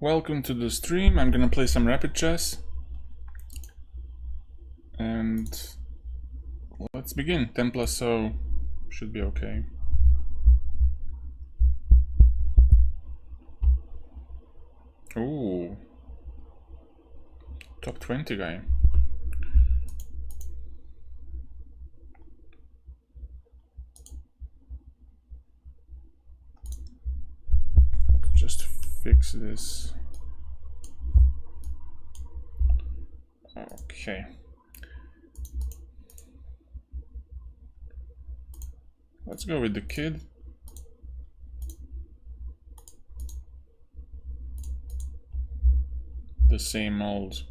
Welcome to the stream. I'm gonna play some rapid chess. And let's begin. 10 plus 0 should be okay. Ooh. Top 20 guy. Just fix this. Okay. Let's go with the kid. The same old.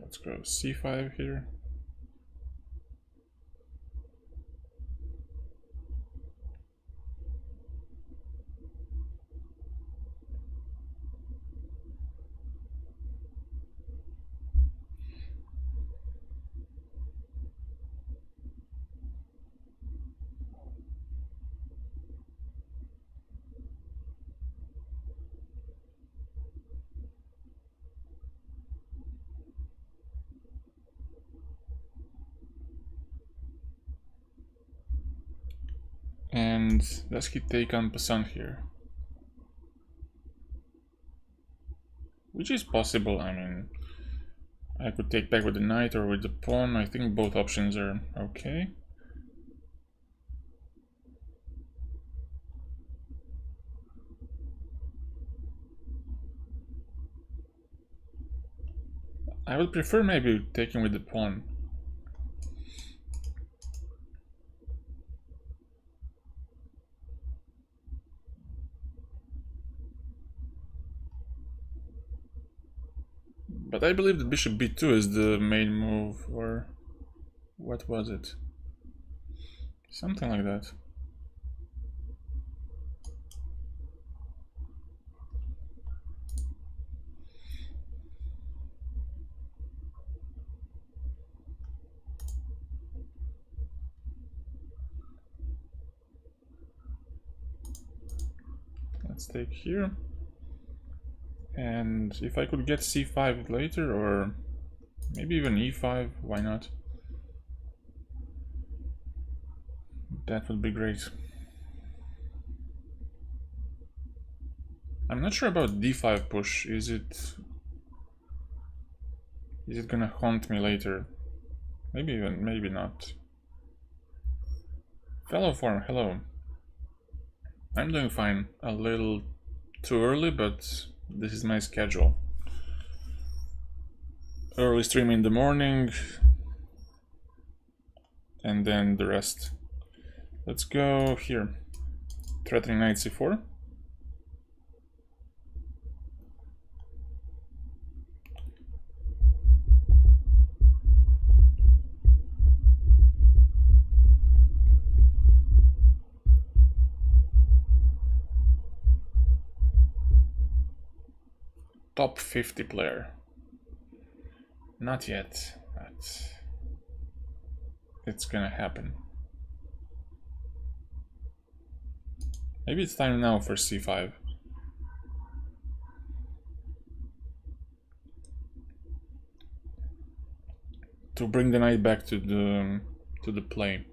Let's go c5 here. And does he take on Passant here? Which is possible. I mean, I could take back with the knight or with the pawn. I think both options are okay. I would prefer maybe taking with the pawn. But I believe that bishop b2 is the main move, or what was it? Something like that. Let's take here. And if I could get c5 later, or maybe even e5, why not? That would be great. I'm not sure about d5 push. Is it gonna haunt me later? Maybe even, maybe not. Fellow form, hello. I'm doing fine. A little too early, but this is my schedule. Early stream in the morning, and then the rest. Let's go here. Threatening knight c4. Top 50 player. Not yet, but it's gonna happen. Maybe it's time now for c5. To bring the knight back to the play.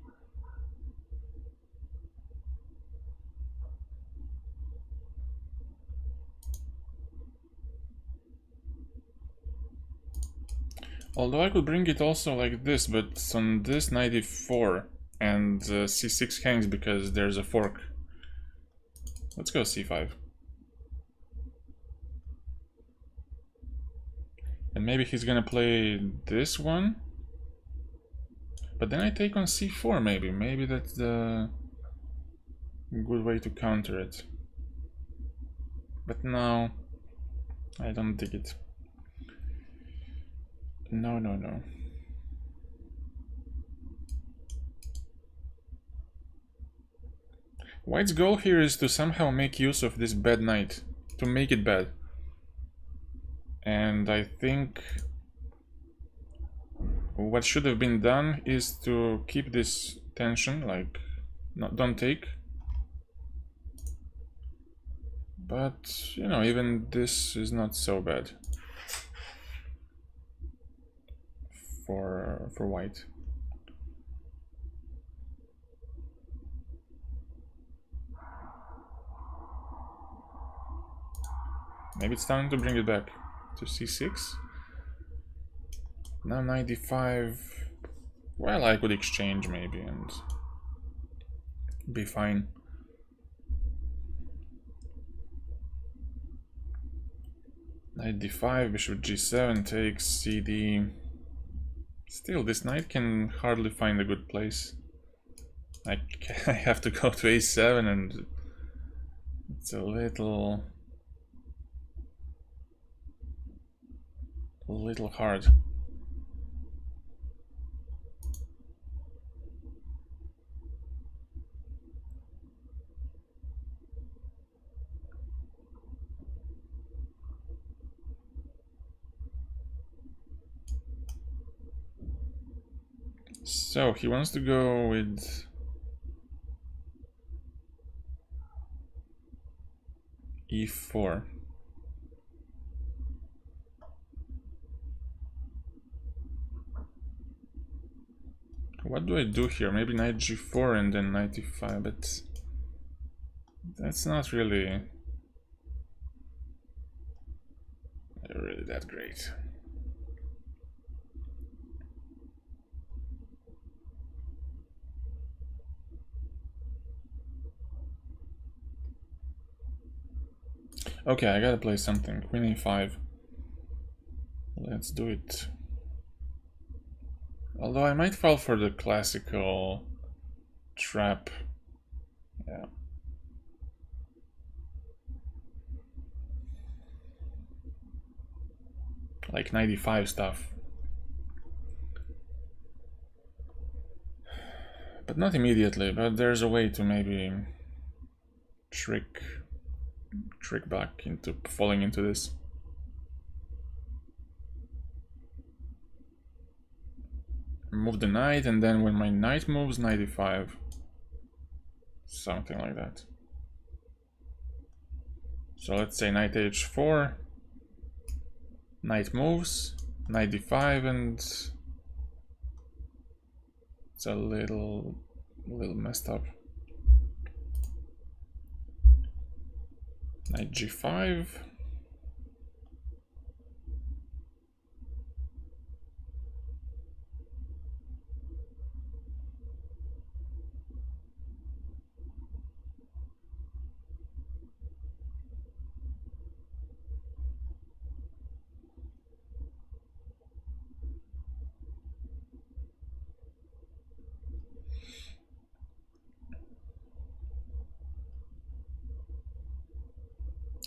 Although I could bring it also like this, but on this knight e4 and c6 hangs because there's a fork. Let's go c5. And maybe he's gonna play this one. But then I take on c4 maybe. Maybe that's the good way to counter it. But no, I don't dig it. No, no, no. White's goal here is to somehow make use of this bad knight, to make it bad. And I think what should have been done is to keep this tension, like, don't take. But, you know, even this is not so bad for white. Maybe it's time to bring it back to c6. Now 95. Well, I could exchange maybe and be fine. Knight d5, bishop g7 takes cd. Still, this knight can hardly find a good place. I have to go to a7 and it's a little hard. So he wants to go with e4. What do I do here? Maybe knight g4 and then knight e5, but that's not really that great. Okay, I gotta play something. Queen e5. Let's do it. Although I might fall for the classical trap. Yeah. Like 95 stuff. But not immediately, but there's a way to maybe trick back into falling into this. Move the knight, and then when my knight moves, knight e5. Something like that. So let's say knight h4, knight moves, knight d5, and it's a little messed up. Knight g5.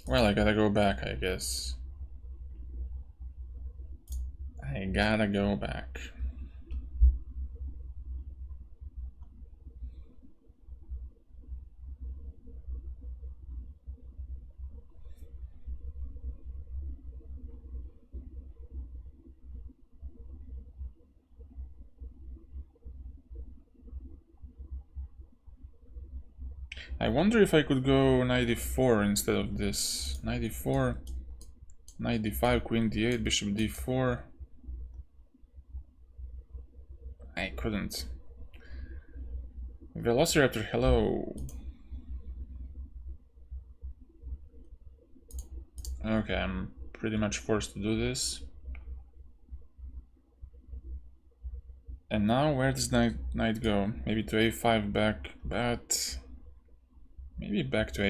Well, I gotta go back, I guess. I gotta go back. I wonder if I could go knight e4 instead of this. Knight e4, knight d5, queen d8, bishop d4. I couldn't. Velociraptor, hello. Okay, I'm pretty much forced to do this. And now where does knight go? Maybe to a5 back, but maybe back to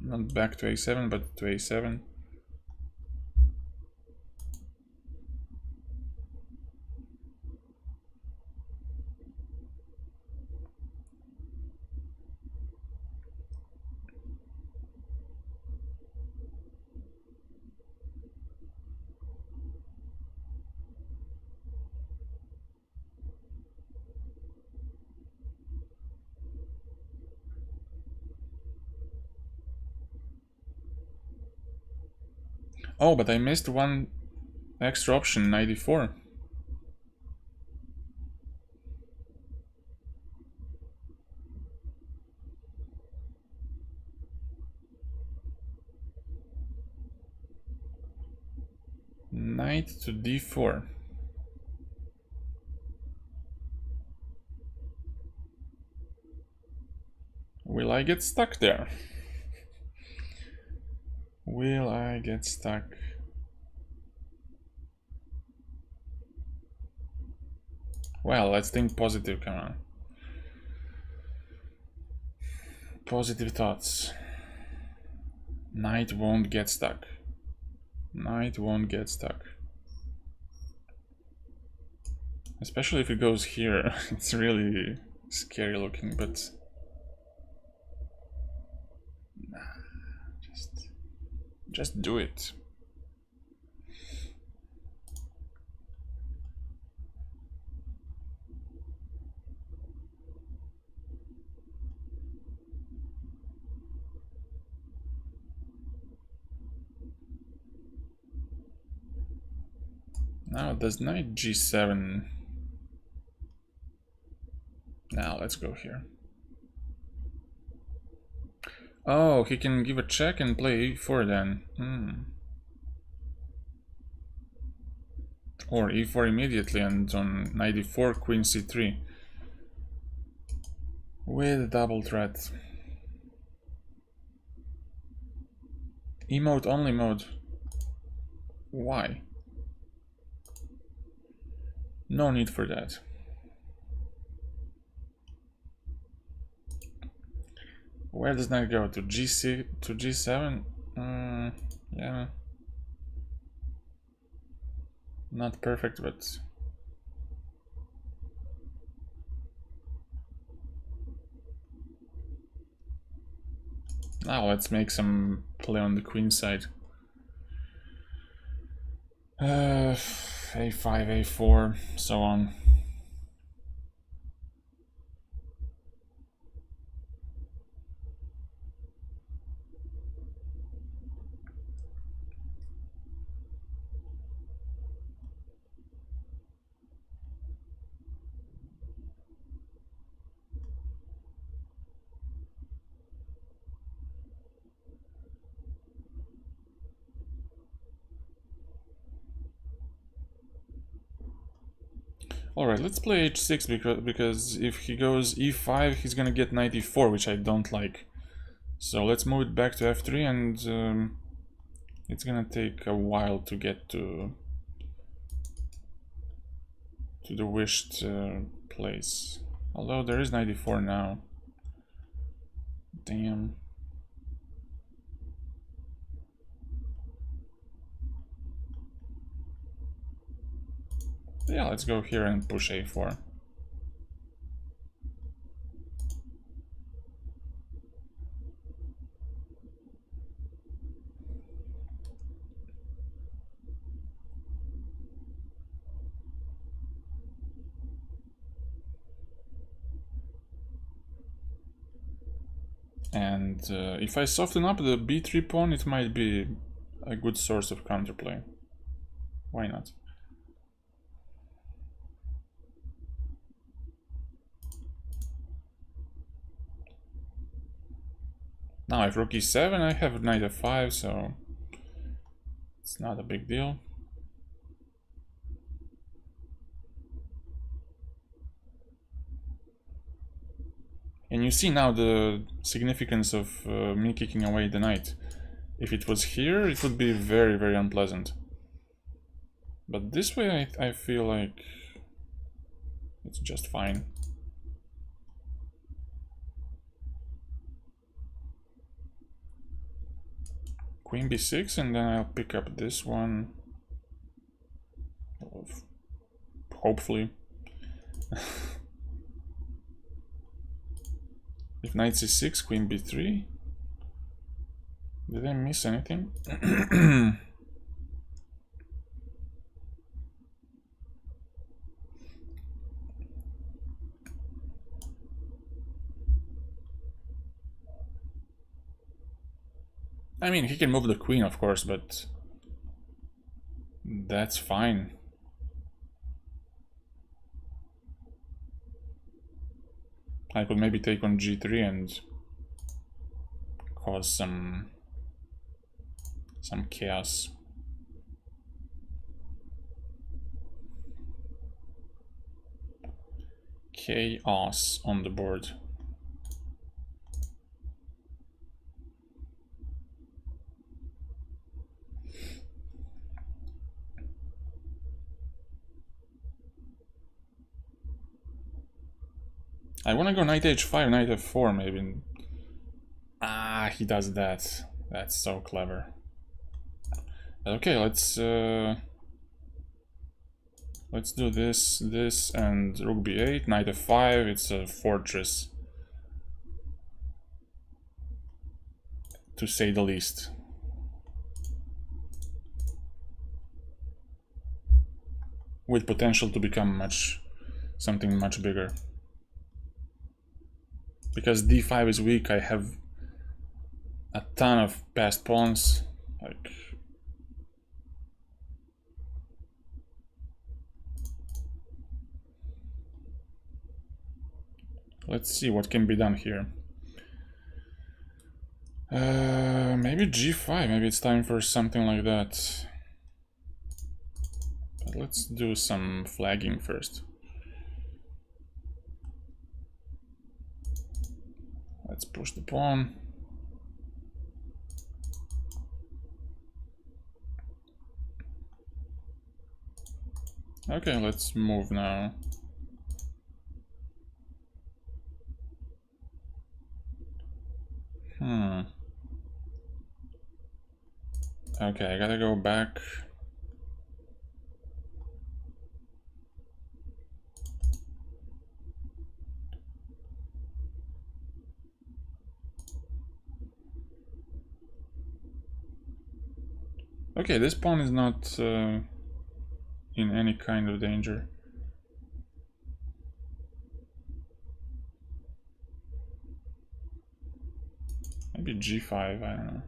not back to a7, but to a7. Oh, but I missed one extra option, knight e4. Knight to d4. Will I get stuck there? Will I get stuck? Well, let's think positive, come on. Positive thoughts. Knight won't get stuck. Knight won't get stuck. Especially if it goes here. It's really scary looking, but... Nah, just do it. Now does knight g7. Now let's go here. Oh, he can give a check and play e4 then. Or e4 immediately and on knight e4, queen c3. With double threat. Emote only mode. Why? No need for that. Where does knight go? To g6 to g7? Yeah. Not perfect, but now let's make some play on the queen side. A5, A4, so on. Alright, let's play h6 because if he goes e5, he's gonna get knight e4, which I don't like. So let's move it back to f3 and it's gonna take a while to get to the wished place. Although there is knight e4 now. Damn. Yeah, let's go here and push a4. And if I soften up the b3 pawn, it might be a good source of counterplay. Why not? Now if rook e7, I have knight f5, so it's not a big deal. And you see now the significance of me kicking away the knight. If it was here, it would be very, very unpleasant. But this way I feel like it's just fine. Queen b6 and then I'll pick up this one. Hopefully. If knight c6, queen b3. Did I miss anything? I mean, he can move the queen, of course, but that's fine. I could maybe take on g3 and cause some chaos. chaos on the board. I want to go knight h5, knight f4 maybe. Ah, he does that. That's so clever. Okay, let's do this, and rook b8, knight f5. It's a fortress, to say the least. With potential to become something much bigger. Because d5 is weak, I have a ton of passed pawns. Like, let's see what can be done here. Maybe g5, maybe it's time for something like that. But let's do some flagging first. Let's push the pawn. Okay, let's move now. Okay, I gotta go back. Okay, this pawn is not in any kind of danger. Maybe g5, I don't know.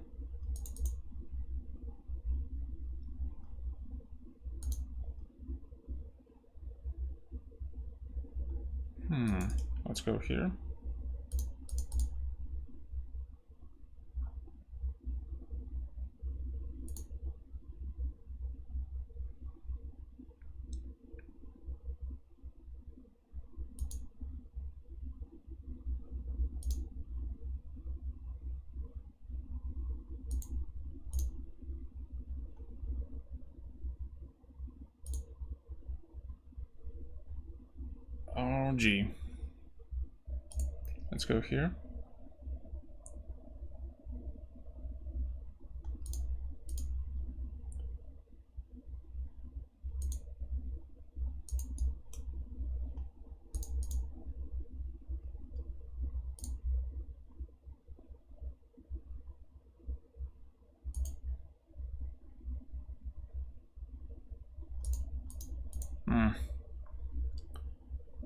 Let's go here. Oh, gee. Let's go here.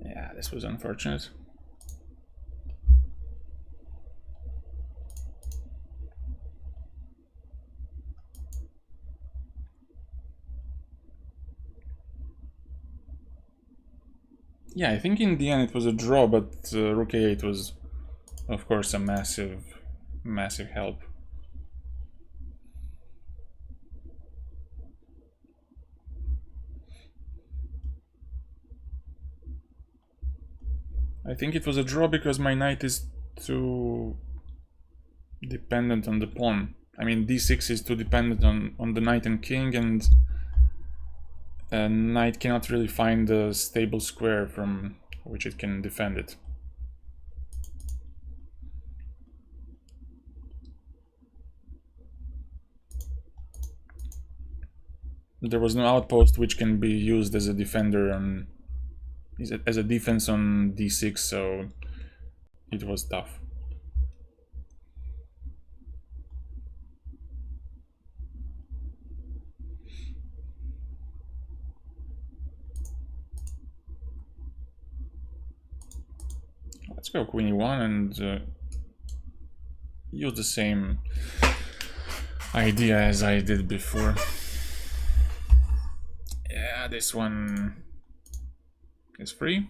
Yeah, this was unfortunate. Yeah, I think in the end it was a draw, but rook a8 was, of course, a massive help. I think it was a draw because my knight is too dependent on the pawn. I mean, d6 is too dependent on the knight and king, and knight cannot really find a stable square from which it can defend it. There was no outpost which can be used as a defender on, as a defense on d6, so it was tough. Let's go queen e1 and use the same idea as I did before. Yeah, this one is free.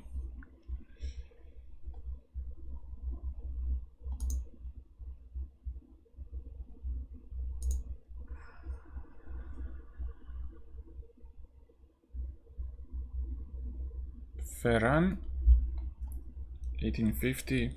Ferran. 1850.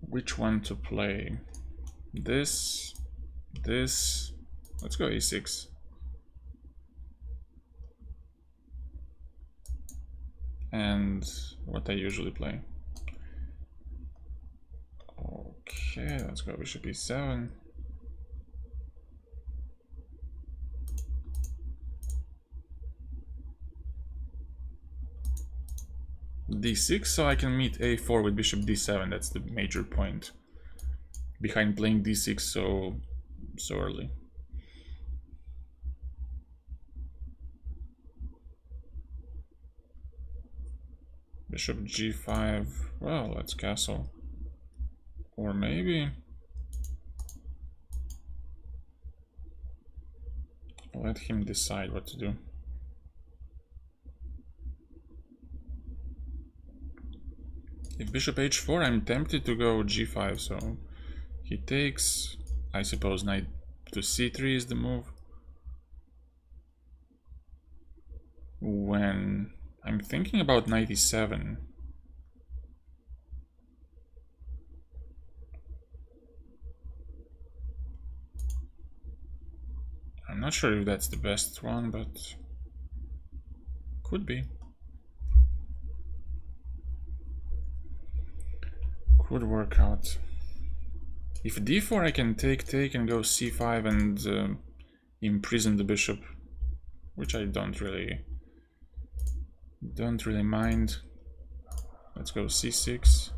Which one to play? This. Let's go a6. And what I usually play. Okay, let's go bishop e7. d6, so I can meet a4 with bishop d7. That's the major point behind playing d6 so early. Bishop g5. Well, let's castle. Or maybe let him decide what to do. If bishop h4, I'm tempted to go g5, so he takes. I suppose knight to c3 is the move. When I'm thinking about knight e7. I'm not sure if that's the best one, but could be. Could work out. If d4, I can take and go c5 and imprison the bishop, which I don't really mind. Let's go c6.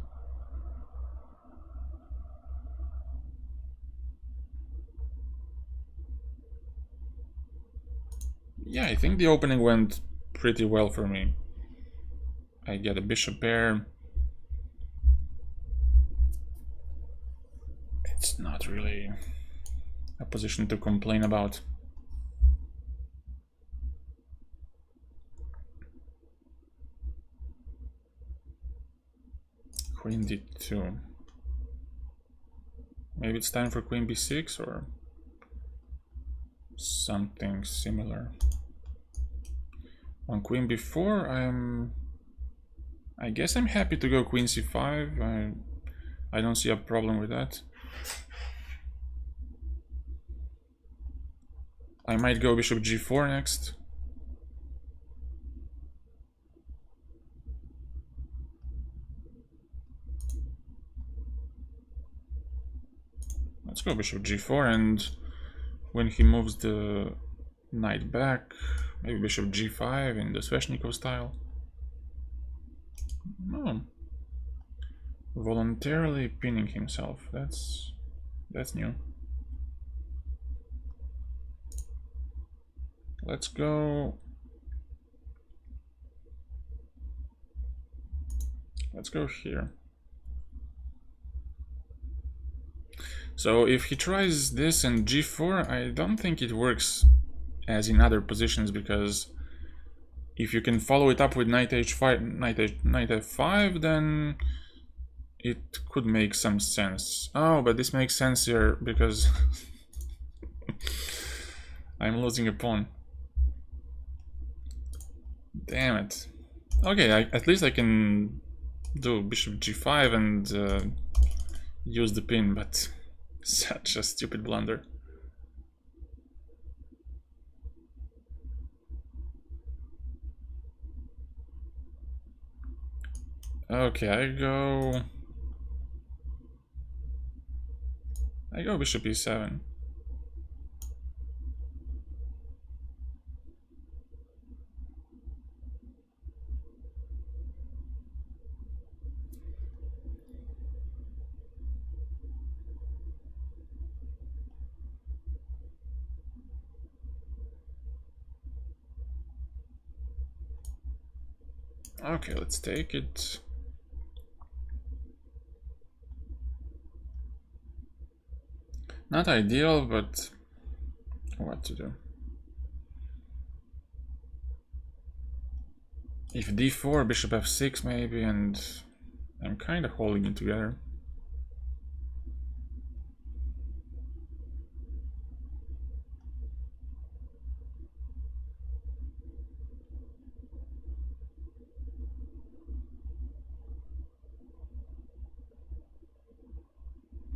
Yeah, I think the opening went pretty well for me. I get a bishop pair. It's not really a position to complain about. Queen d2. Maybe it's time for queen b6 or something similar. On queen b4, I guess I'm happy to go queen c5. I don't see a problem with that. I might go bishop g4 next. Let's go bishop g4, and when he moves the knight back, maybe bishop g5 in the Sveshnikov style. No. Voluntarily pinning himself. That's new. Let's go. Let's go here. So if he tries this and g4, I don't think it works as in other positions, because if you can follow it up with knight h5, knight f5, then it could make some sense. Oh, but this makes sense here because I'm losing a pawn. Damn it. Okay, at least I can do bishop g5 and use the pin, but such a stupid blunder. Okay, I go bishop e7. Okay, let's take it. Not ideal, but what to do? If d4, bishop f6 maybe, and I'm kind of holding it together.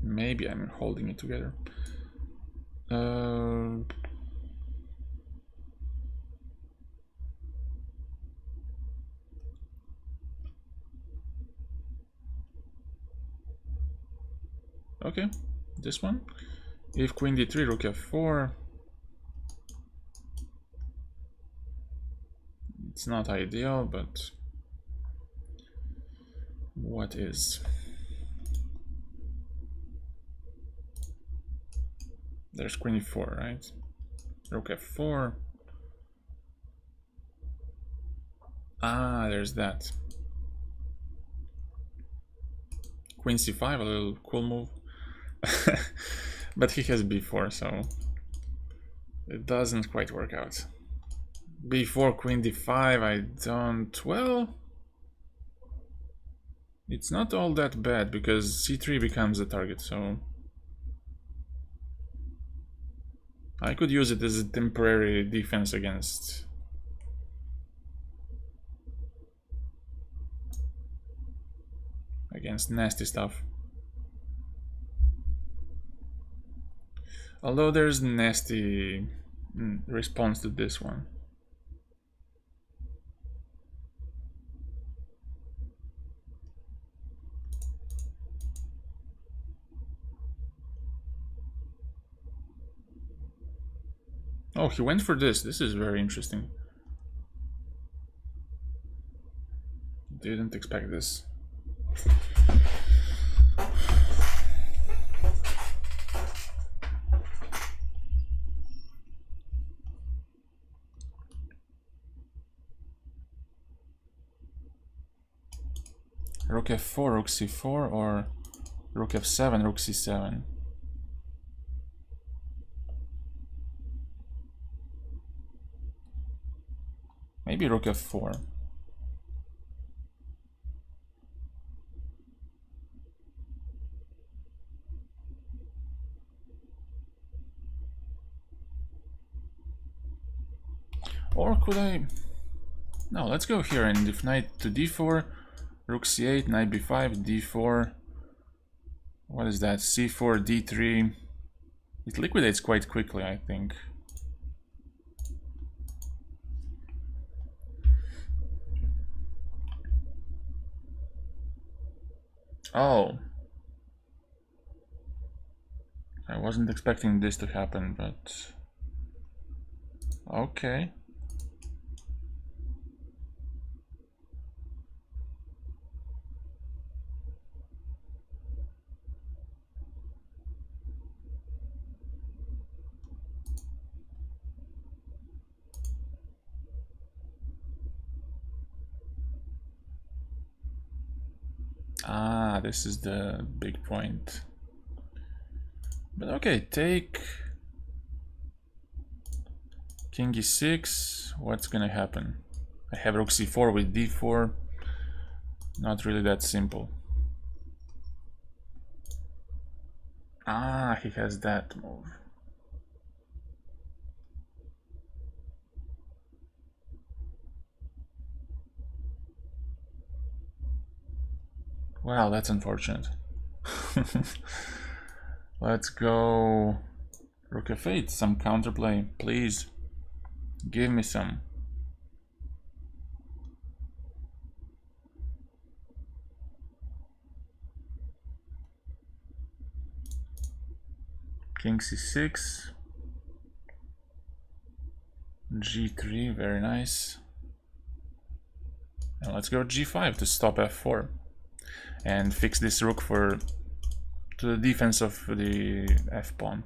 Maybe I'm holding it together. Okay, this one. If queen d3, rook f4. It's not ideal, but what is? There's queen e4, right? Rook f4. Ah, there's that. Queen c5, a little cool move. But he has b4, so it doesn't quite work out. b4, queen d5, I don't... Well, it's not all that bad, because c3 becomes the target, so... I could use it as a temporary defense against... nasty stuff. Although there's nasty response to this one. Oh, he went for this. This is very interesting. Didn't expect this. Rook f4, rook c4, or rook f7, rook c7. Maybe rook f4. Or could I... No, let's go here, and if knight to d4, rook c8, knight b5, d4... What is that? c4, d3... It liquidates quite quickly, I think. Oh. I wasn't expecting this to happen, but... Okay. Ah, this is the big point. But okay, take king e6. What's gonna happen? I have rook c4 with d4. Not really that simple. Ah, he has that move. Well, that's unfortunate. Let's go rook f8, some counterplay, please. Give me some. King c6. g3, very nice. And let's go g5 to stop f4. And fix this rook to the defense of the f-pawn.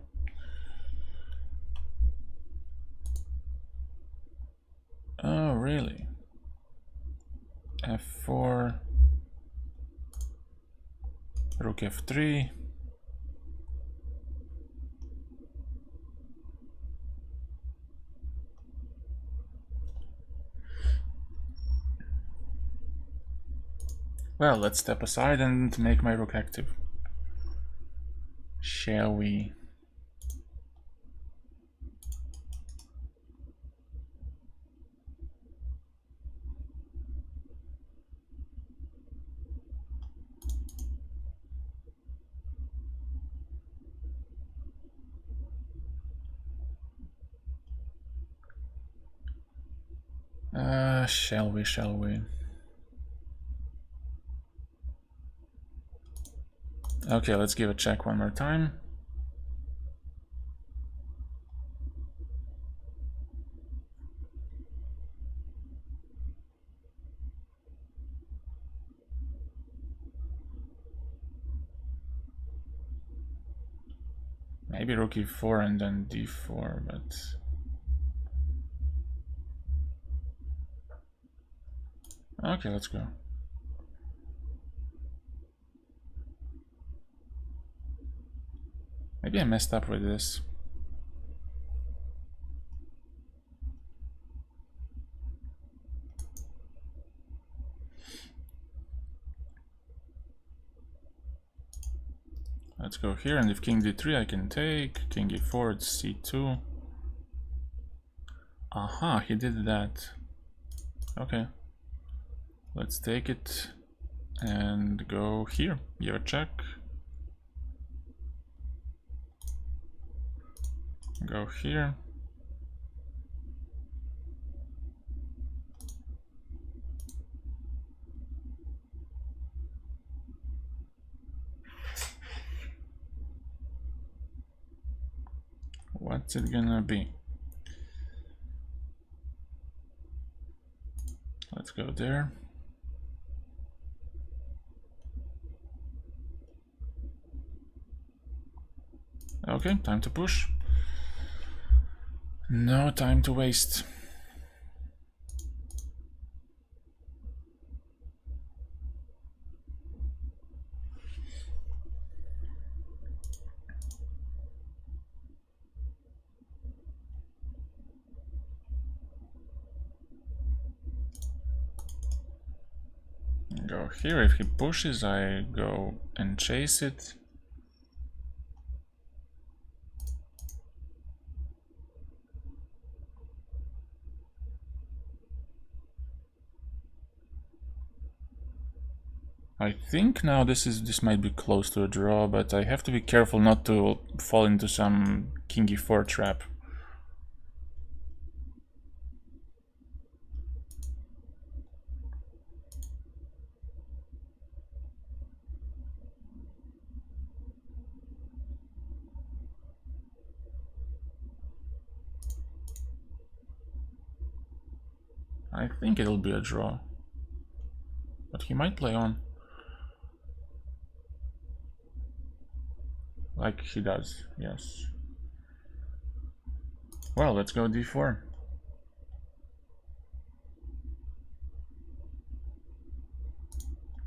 Oh, really? f4, rook f3. Well, let's step aside and make my rook active. Shall we? Shall we? Okay, let's give a check one more time. Maybe rook e4 and then d4, but... Okay, let's go. Maybe I messed up with this. Let's go here, and if king d3 I can take, king e4, it's c2. Aha, he did that. Okay. Let's take it and go here. Your check. Go here. What's it gonna be? Let's go there. Okay, time to push. No time to waste. Go here. If he pushes, I go and chase it. I think now this might be close to a draw, but I have to be careful not to fall into some king e4 trap. I think it'll be a draw, but he might play on. Like he does, yes. Well, let's go d4.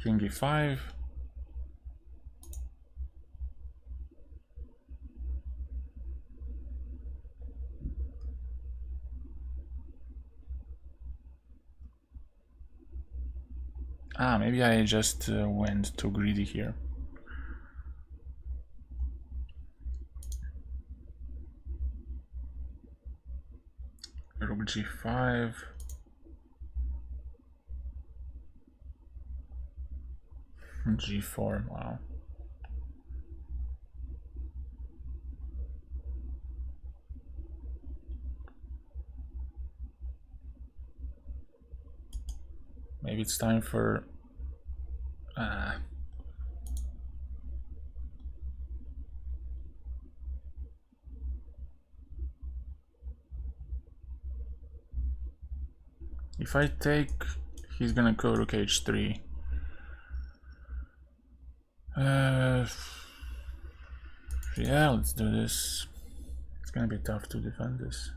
King e5. Ah, maybe I just went too greedy here. Rook g5. G4, wow. Maybe it's time for... If I take, he's gonna go rook h3. Yeah, let's do this. It's gonna be tough to defend this.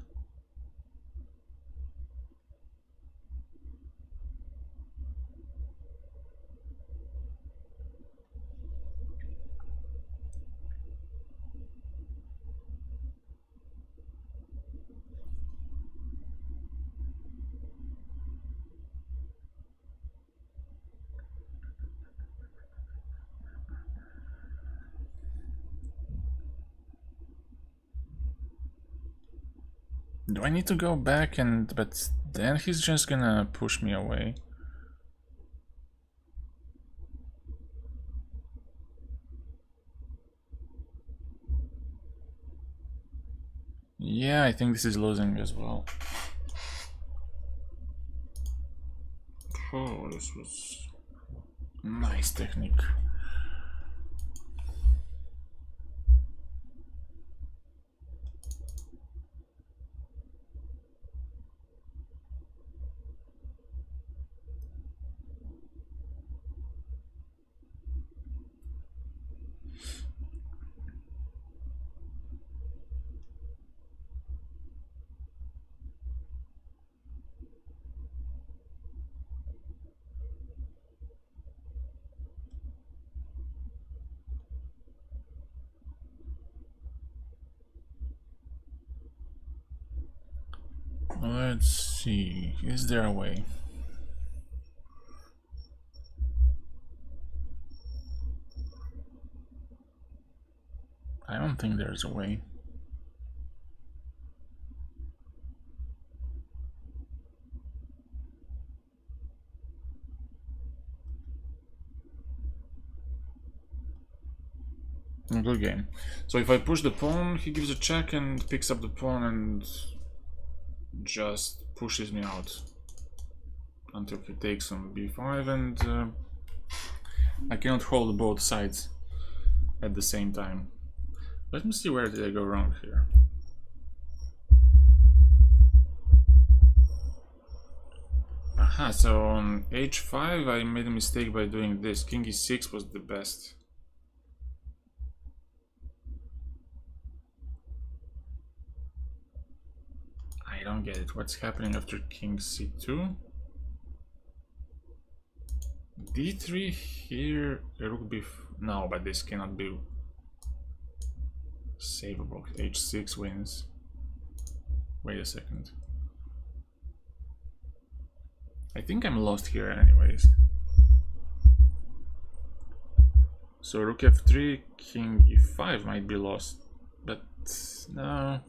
Do I need to go back and... but then he's just gonna push me away. Yeah, I think this is losing as well. Oh, this was nice technique. Let's see, is there a way? I don't think there's a way. Good game. So if I push the pawn, he gives a check and picks up the pawn and just pushes me out until he takes on b5, and I cannot hold both sides at the same time. Let me see, where did I go wrong here? Aha, so on h5 I made a mistake by doing this. King e6 was the best. I don't get it. What's happening after king c2? d3 here, rook b... no, but this cannot be savable. h6 wins. Wait a second. I think I'm lost here anyways. So rook f3, king e5 might be lost, but no.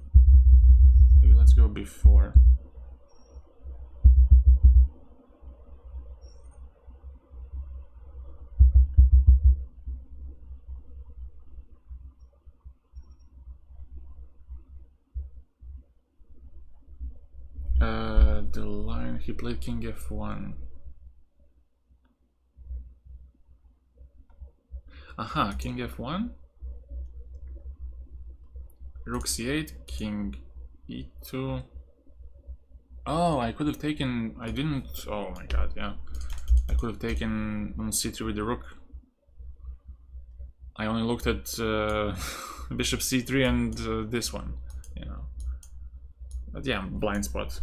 Maybe let's go b4. The line, he played king f1. Aha, king f1. Rook c8, king e2. Oh, I could have taken... I didn't... oh my god, yeah. I could have taken on c3 with the rook. I only looked at bishop c3 and this one, you know. But yeah, blind spot.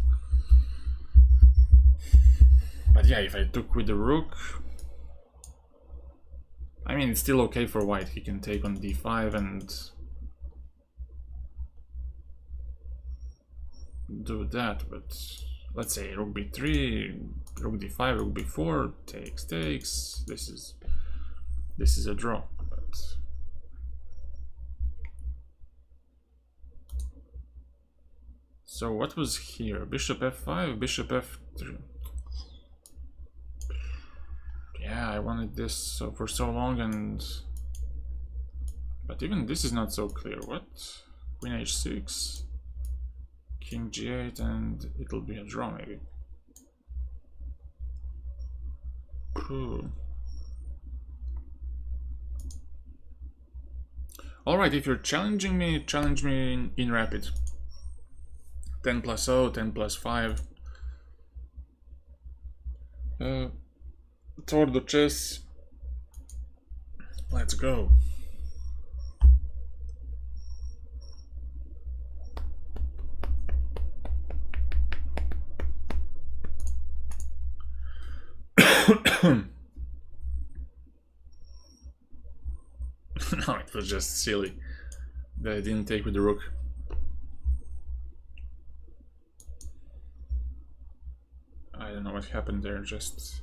But yeah, if I took with the rook... I mean, it's still okay for white. He can take on d5 and do that, but let's say rook b3, rook d5, rook b4, takes. This is a draw. But so what was here? Bishop f5, bishop f3. Yeah, I wanted this for so long, but even this is not so clear. What? Queen h6, king g8, and it'll be a draw maybe. Alright, if you're challenging me, challenge me in rapid. 10 plus 0, 10 plus 5. Tordo chess. Let's go. No, it was just silly that I didn't take with the rook. I don't know what happened there, just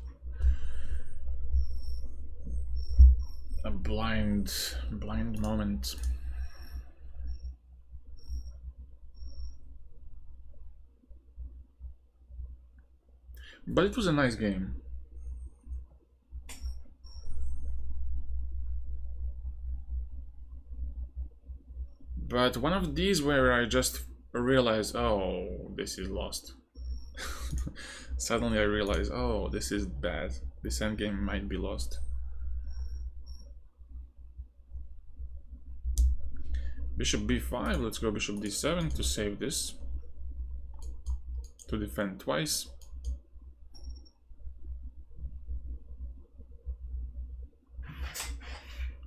a blind moment. But it was a nice game. But one of these where I just realized, oh, this is lost. Suddenly I realized, oh, this is bad. This endgame might be lost. Bishop b5, let's go bishop d7 to save this. To defend twice.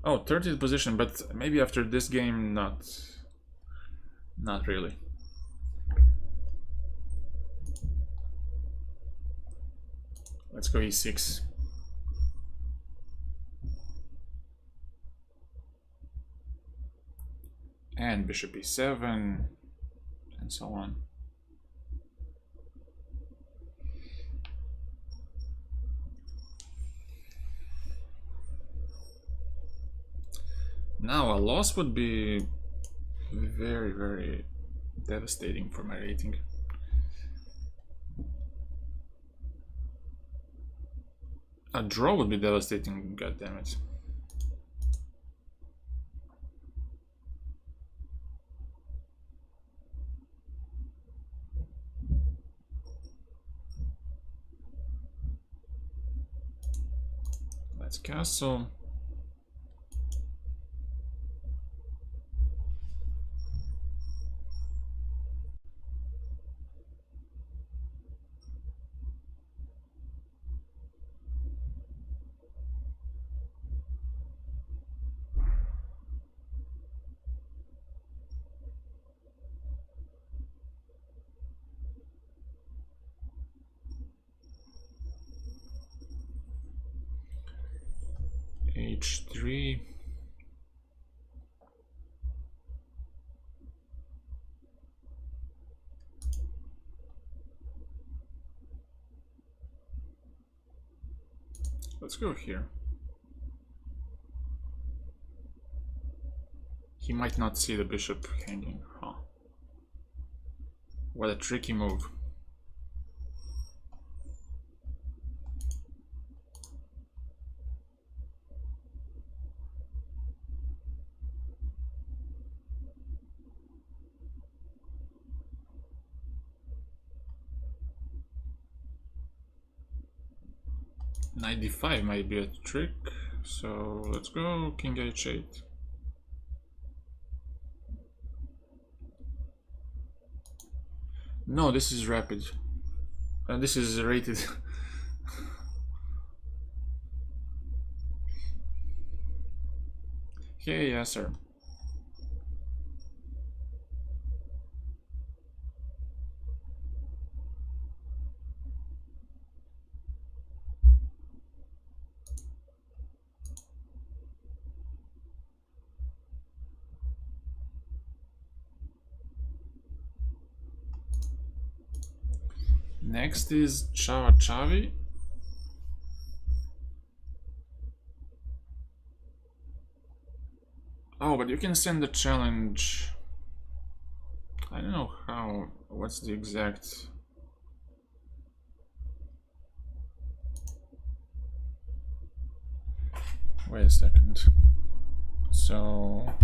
Oh, 30th position, but maybe after this game, not really. Let's go e6. And bishop e7, and so on. Now a loss would be very, very devastating for my rating. A draw would be devastating, goddammit. Let's castle. H3. Let's go here. He might not see the bishop hanging, huh? What a tricky move. Knight d5 might be a trick, so let's go king h8. No, this is rapid. This is rated. Hey, yes, sir. Next is Chavi. Oh, but you can send the challenge. I don't know how. What's the exact? Wait a second. So.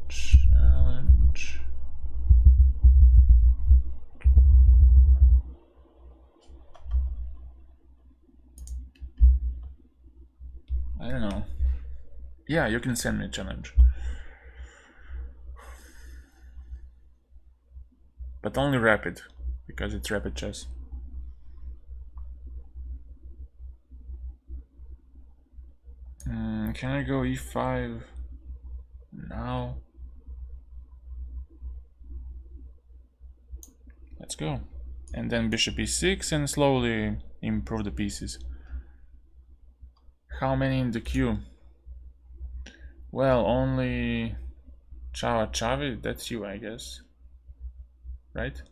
Challenge. I don't know. Yeah, you can send me a challenge. But only rapid, because it's rapid chess. Can I go e5 now? Let's go. And then bishop e6 and slowly improve the pieces. How many in the queue? Well, only Chavi, that's you, I guess. Right?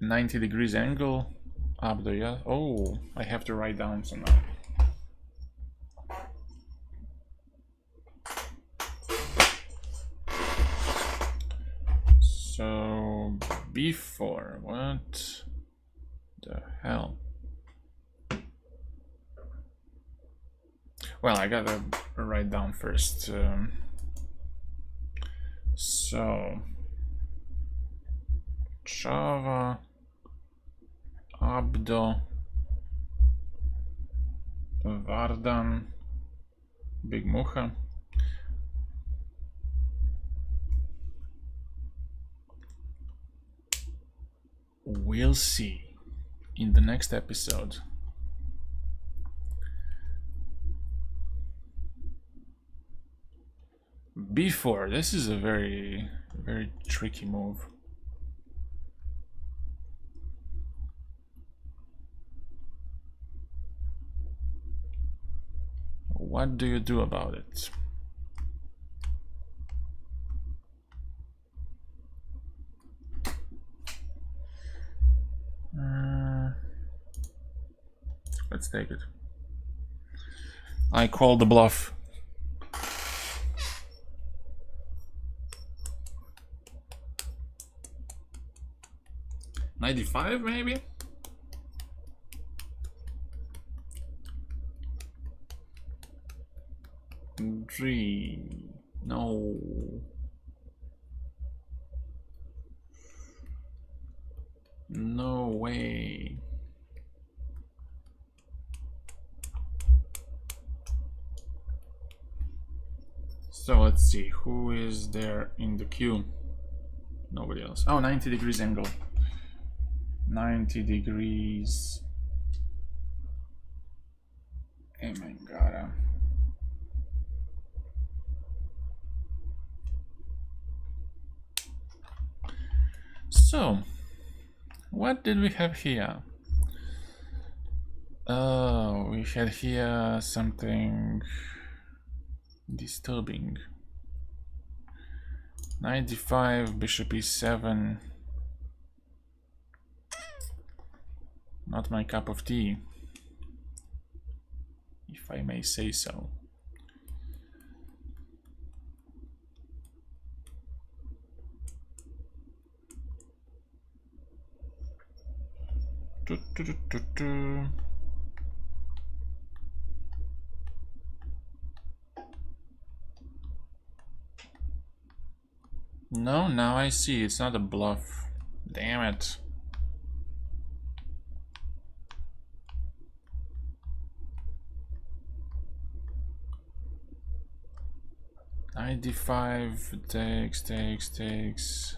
90 degrees angle. Abdo, yeah. Oh, I have to write down some now. b4. What the hell? Well, I gotta write down first. So Java Abdo Vardan Big Mucha. We'll see in the next episode. B4. This is a very tricky move. What do you do about it? Let's take it. I call the bluff. $95 maybe? Three. No. No way. So let's see, who is there in the queue? Nobody else. Oh, 90 degrees angle. 90 degrees. Oh my god. So, what did we have here? Oh, we had here something disturbing. 95, bishop e7. Not my cup of tea, if I may say so. No, now I see, it's not a bluff. Damn it. ID5 takes.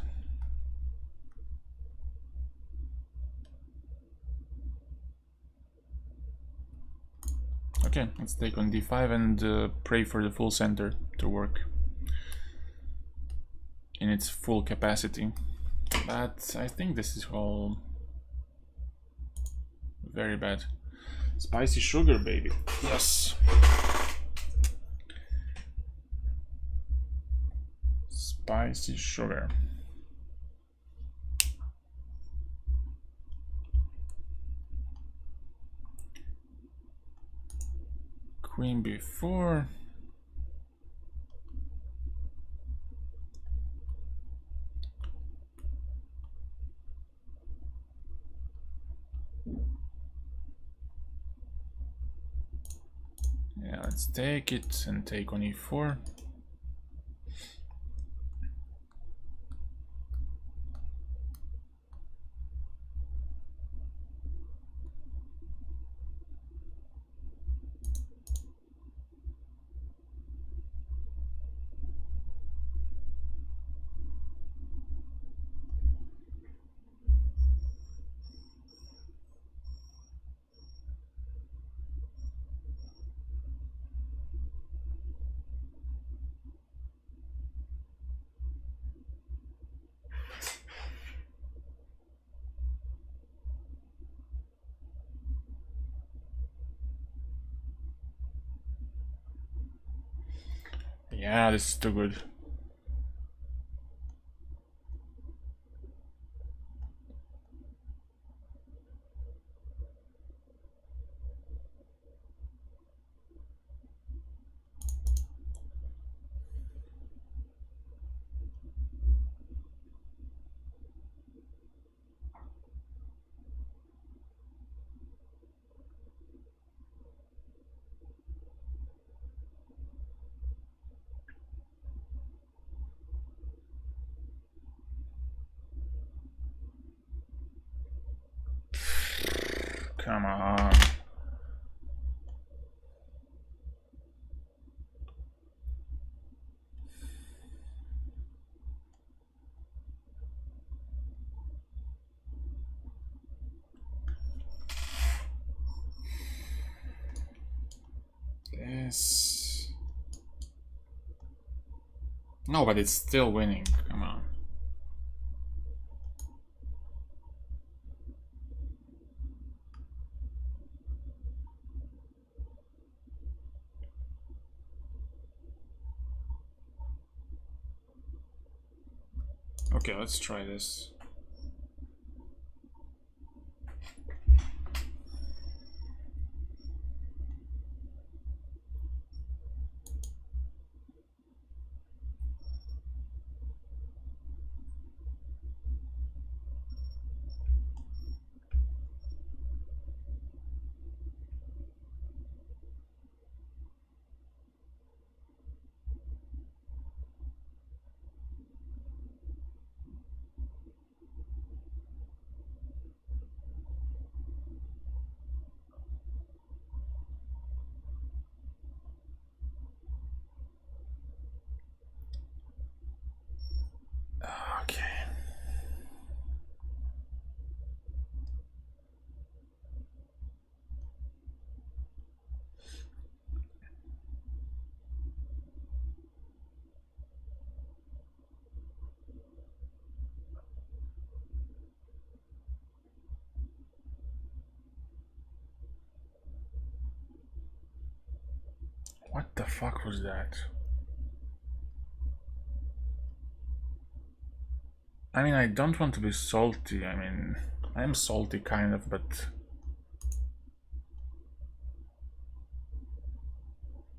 Okay, let's take on d5 and pray for the full center to work in its full capacity. But I think this is all very bad. Spicy sugar, baby. Yes. Spicy sugar. Queen b4. Yeah, let's take it and take on e4. Yeah, this is too good. Come on. This. No, but it's still winning. Come on. Okay, let's try this. Okay. What the fuck was that? I mean, I don't want to be salty. I mean, I'm salty kind of, but...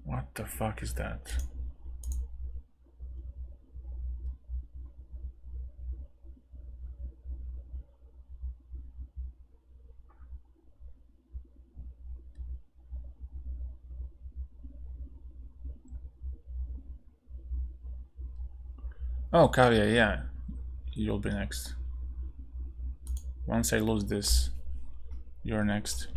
What the fuck is that? Oh, Kavya, yeah. You'll be next. Once I lose this, you're next.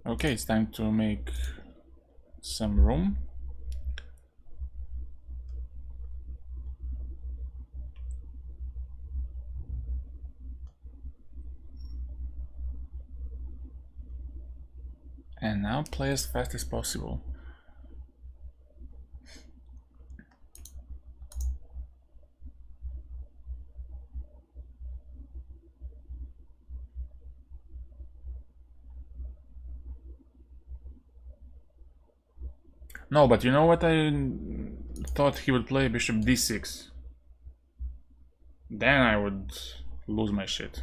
Okay, it's time to make some room. And now play as fast as possible. No, but you know what I thought he would play? Bishop d6. Then I would lose my shit.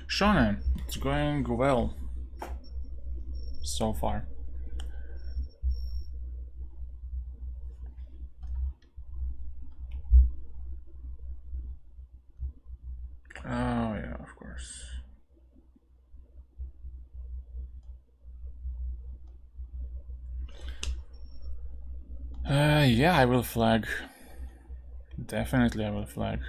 Shona, it's going well so far. Oh yeah, of course. Yeah, I will flag. Definitely I will flag.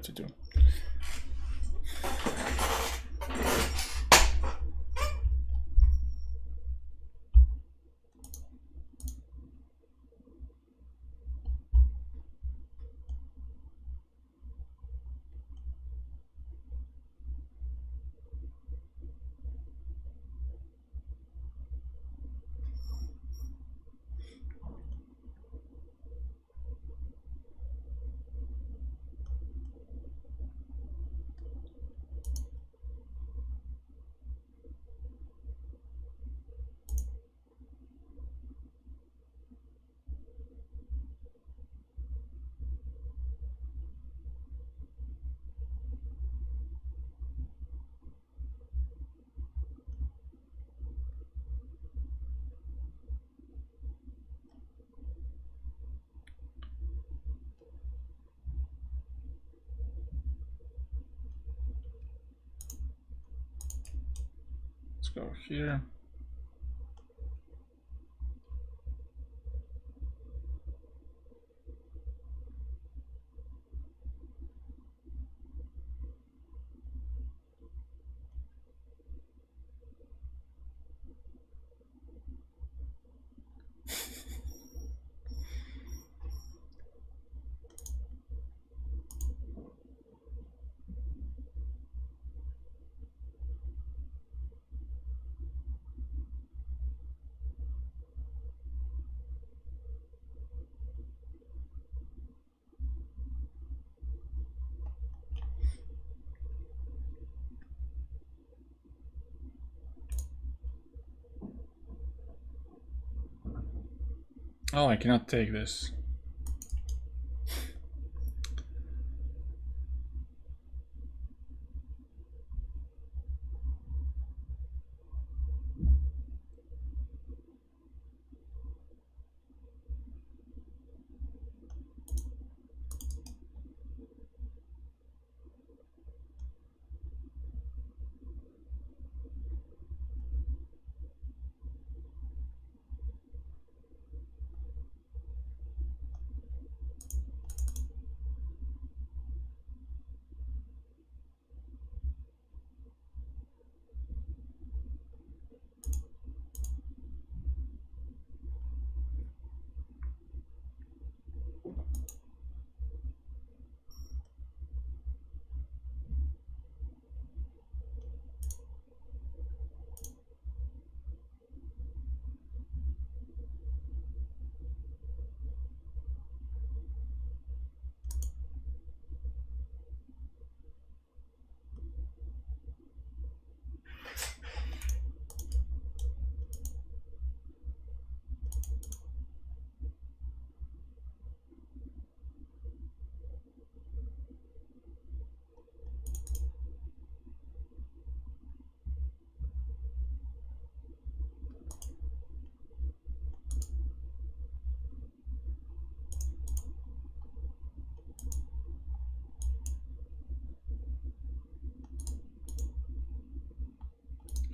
to do. Let's go here. Oh, I cannot take this.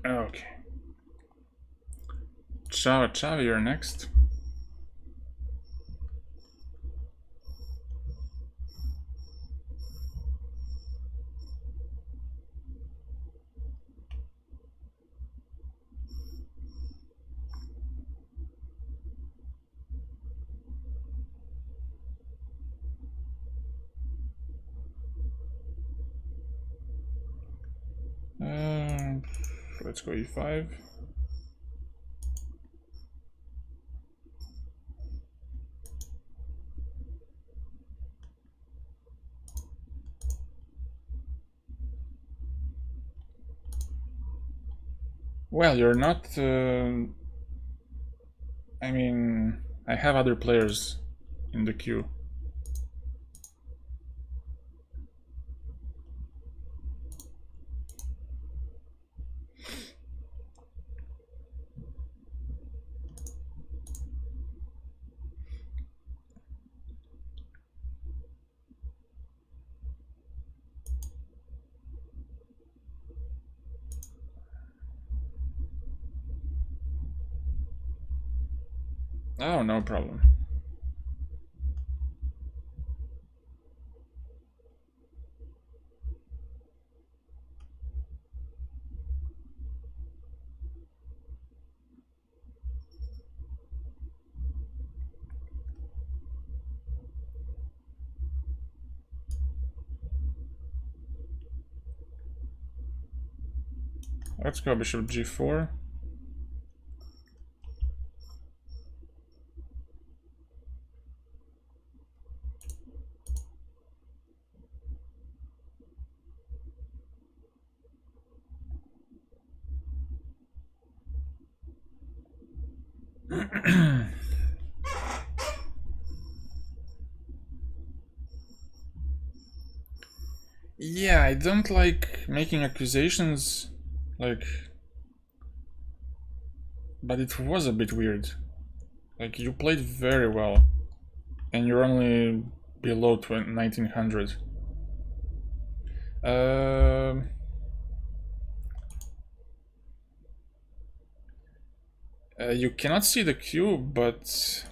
Okay. Ciao, you're next. Let's go e5. Well, you're not... I mean, I have other players in the queue. Oh, no problem. Let's go bishop g4. Yeah, I don't like making accusations, like, but it was a bit weird. Like, you played very well, and you're only below 1900. You cannot see the cube, but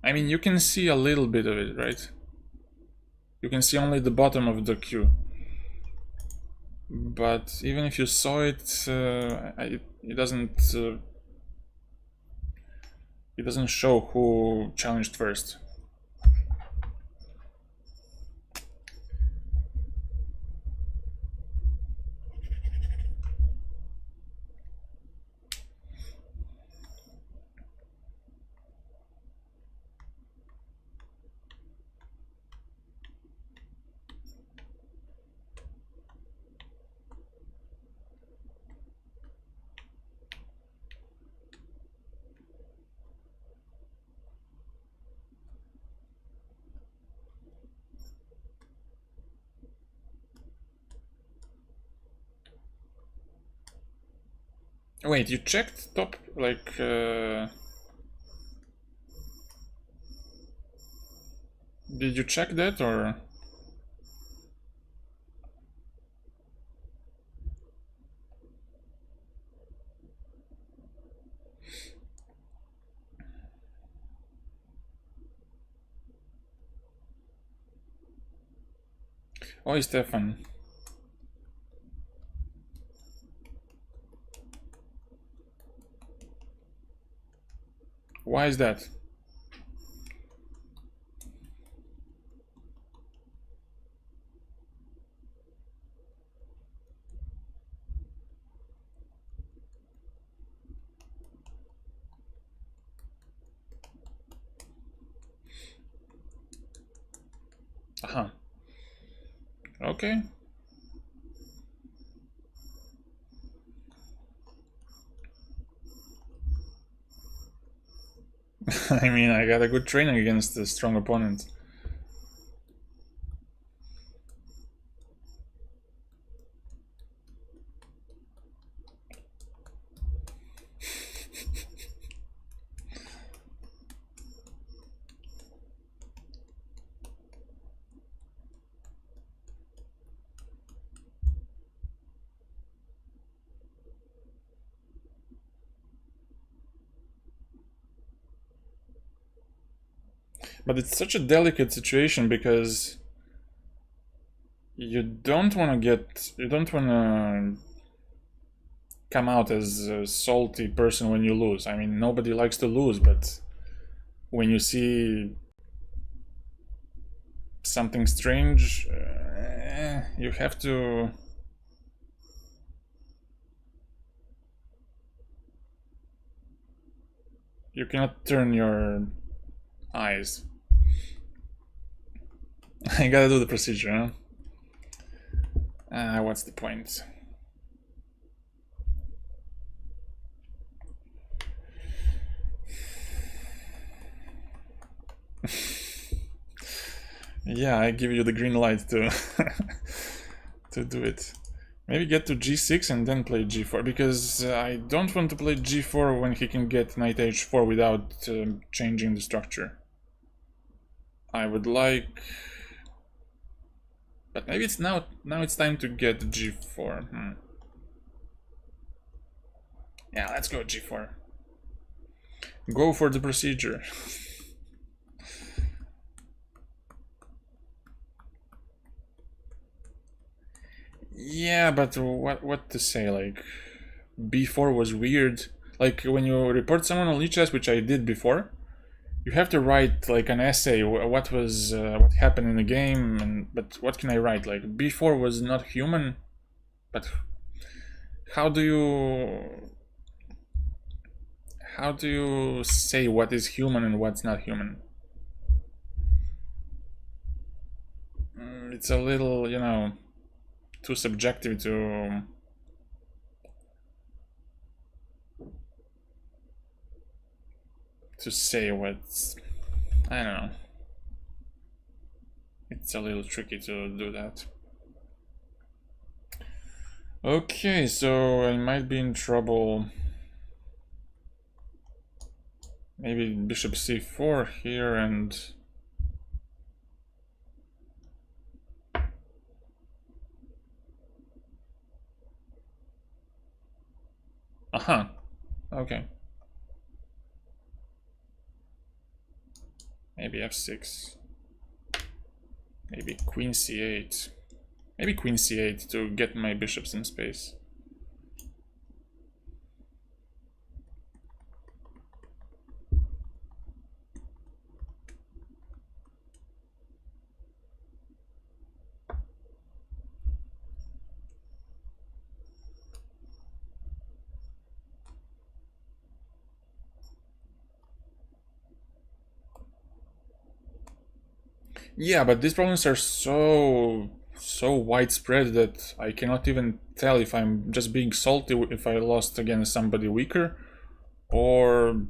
I mean, you can see a little bit of it, right? You can see only the bottom of the queue. But even if you saw it, it doesn't show who challenged first. Wait, you checked top, like, did you check that, or? Oi, Stefan. Why is that? Uh-huh. Okay. I mean, I got a good training against a strong opponent. But it's such a delicate situation because you don't want to come out as a salty person when you lose. I mean, nobody likes to lose, but when you see something strange, you have to. You cannot turn your eyes. I gotta do the procedure, huh? What's the point? Yeah, I give you the green light to to do it. Maybe get to g6 and then play g4, because I don't want to play g4 when he can get knight h4 without changing the structure. I would like... But maybe it's now it's time to get g4. Yeah, let's go g4. Go for the procedure. Yeah, but what to say, like, b4 was weird. Like, when you report someone on lichess, which I did before, You have to write like an essay. What was what happened in the game, but what can I write? Like B4 was not human, but how do you say what is human and what's not human? It's a little, too subjective to say what's, I don't know. It's a little tricky to do that. Okay, so I might be in trouble. Maybe bishop c4 here and... Aha, okay. Maybe f6. Maybe queen c8. Maybe queen c8 to get my bishops in space. Yeah, but these problems are so widespread that I cannot even tell if I'm just being salty if I lost against somebody weaker, or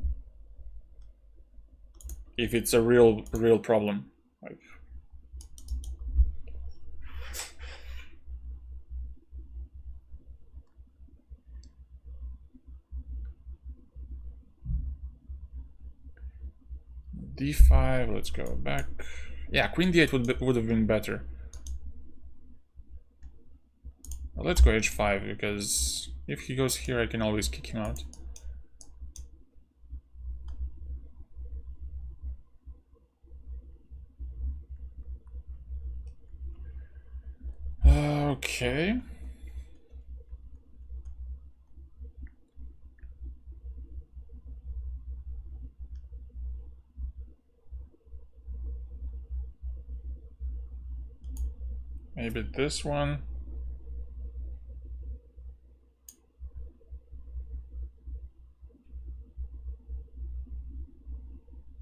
if it's a real problem. Like, d5, let's go back. Yeah, queen d8 would have been better. Well, let's go h5, because if he goes here, I can always kick him out. Okay. Maybe this one.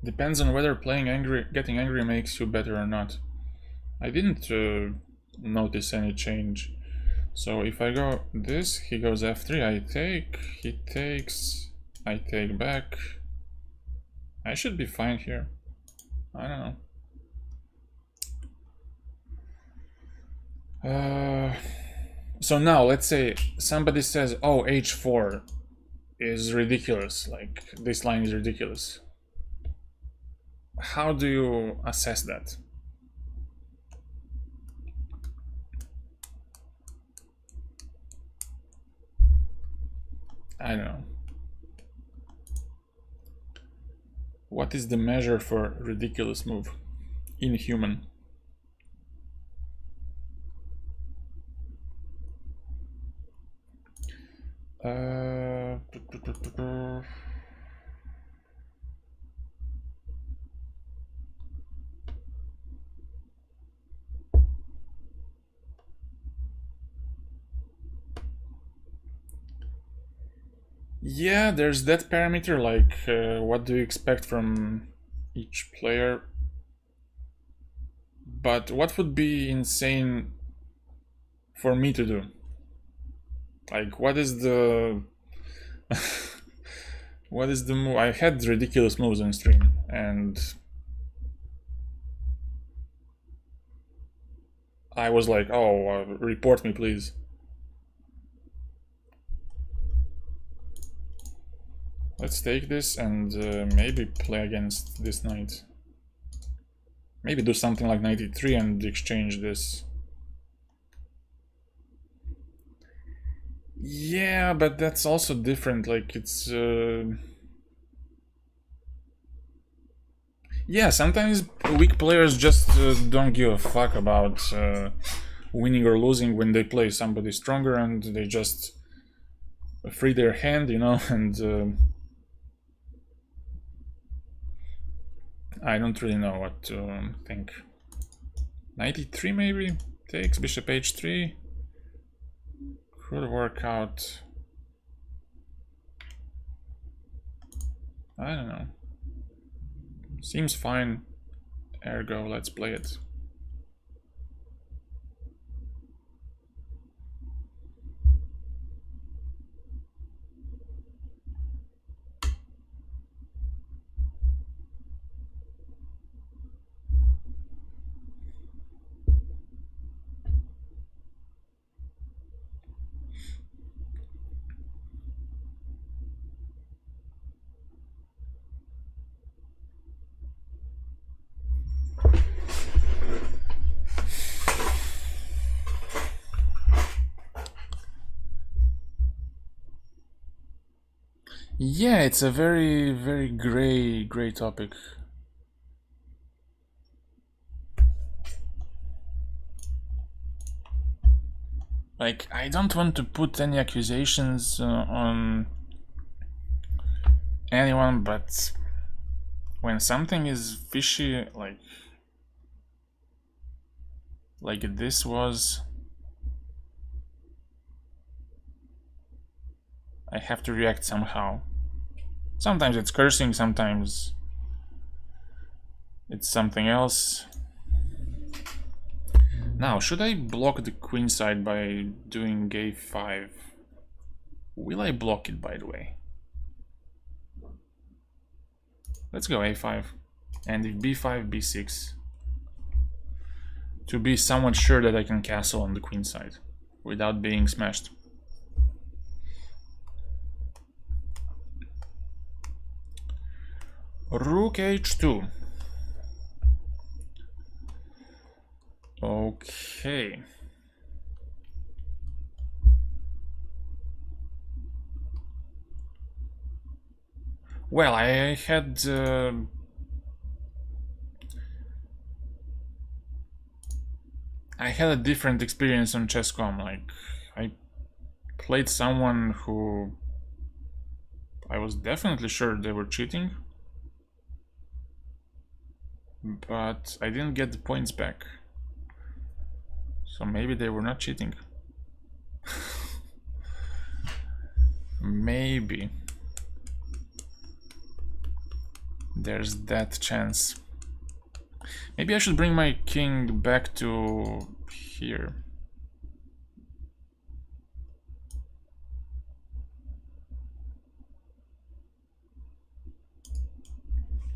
Depends on whether getting angry makes you better or not. I didn't notice any change. So if I go this, he goes f3, I take, he takes, I take back. I should be fine here. I don't know. So now, let's say somebody says, oh, h4 is ridiculous, like this line is ridiculous. How do you assess that? I don't know. What is the measure for ridiculous move? Inhuman. Yeah, there's that parameter, like what do you expect from each player? But what would be insane for me to do? Like, what is the... what is the move? I had ridiculous moves on stream, and I was like, oh, report me, please. Let's take this and maybe play against this knight. Maybe do something like knight e3 and exchange this. Yeah, but that's also different, like it's... Yeah, sometimes weak players just don't give a fuck about winning or losing when they play somebody stronger, and they just free their hand, and I don't really know what to think. 93 maybe? Takes bishop h3. Could work out. I don't know. Seems fine. Ergo, let's play it. Yeah, it's a very, very gray topic. Like, I don't want to put any accusations on anyone, but when something is fishy, like this was, I have to react somehow. Sometimes it's cursing, sometimes it's something else. Now, should I block the queen side by doing a5? Will I block it, by the way? Let's go a5. And if b5, b6. To be somewhat sure that I can castle on the queen side without being smashed. Rook h2. Okay. Well, I had a different experience on Chess.com. Like, I played someone who I was definitely sure they were cheating, but I didn't get the points back. So maybe they were not cheating. Maybe. There's that chance. Maybe I should bring my king back to here.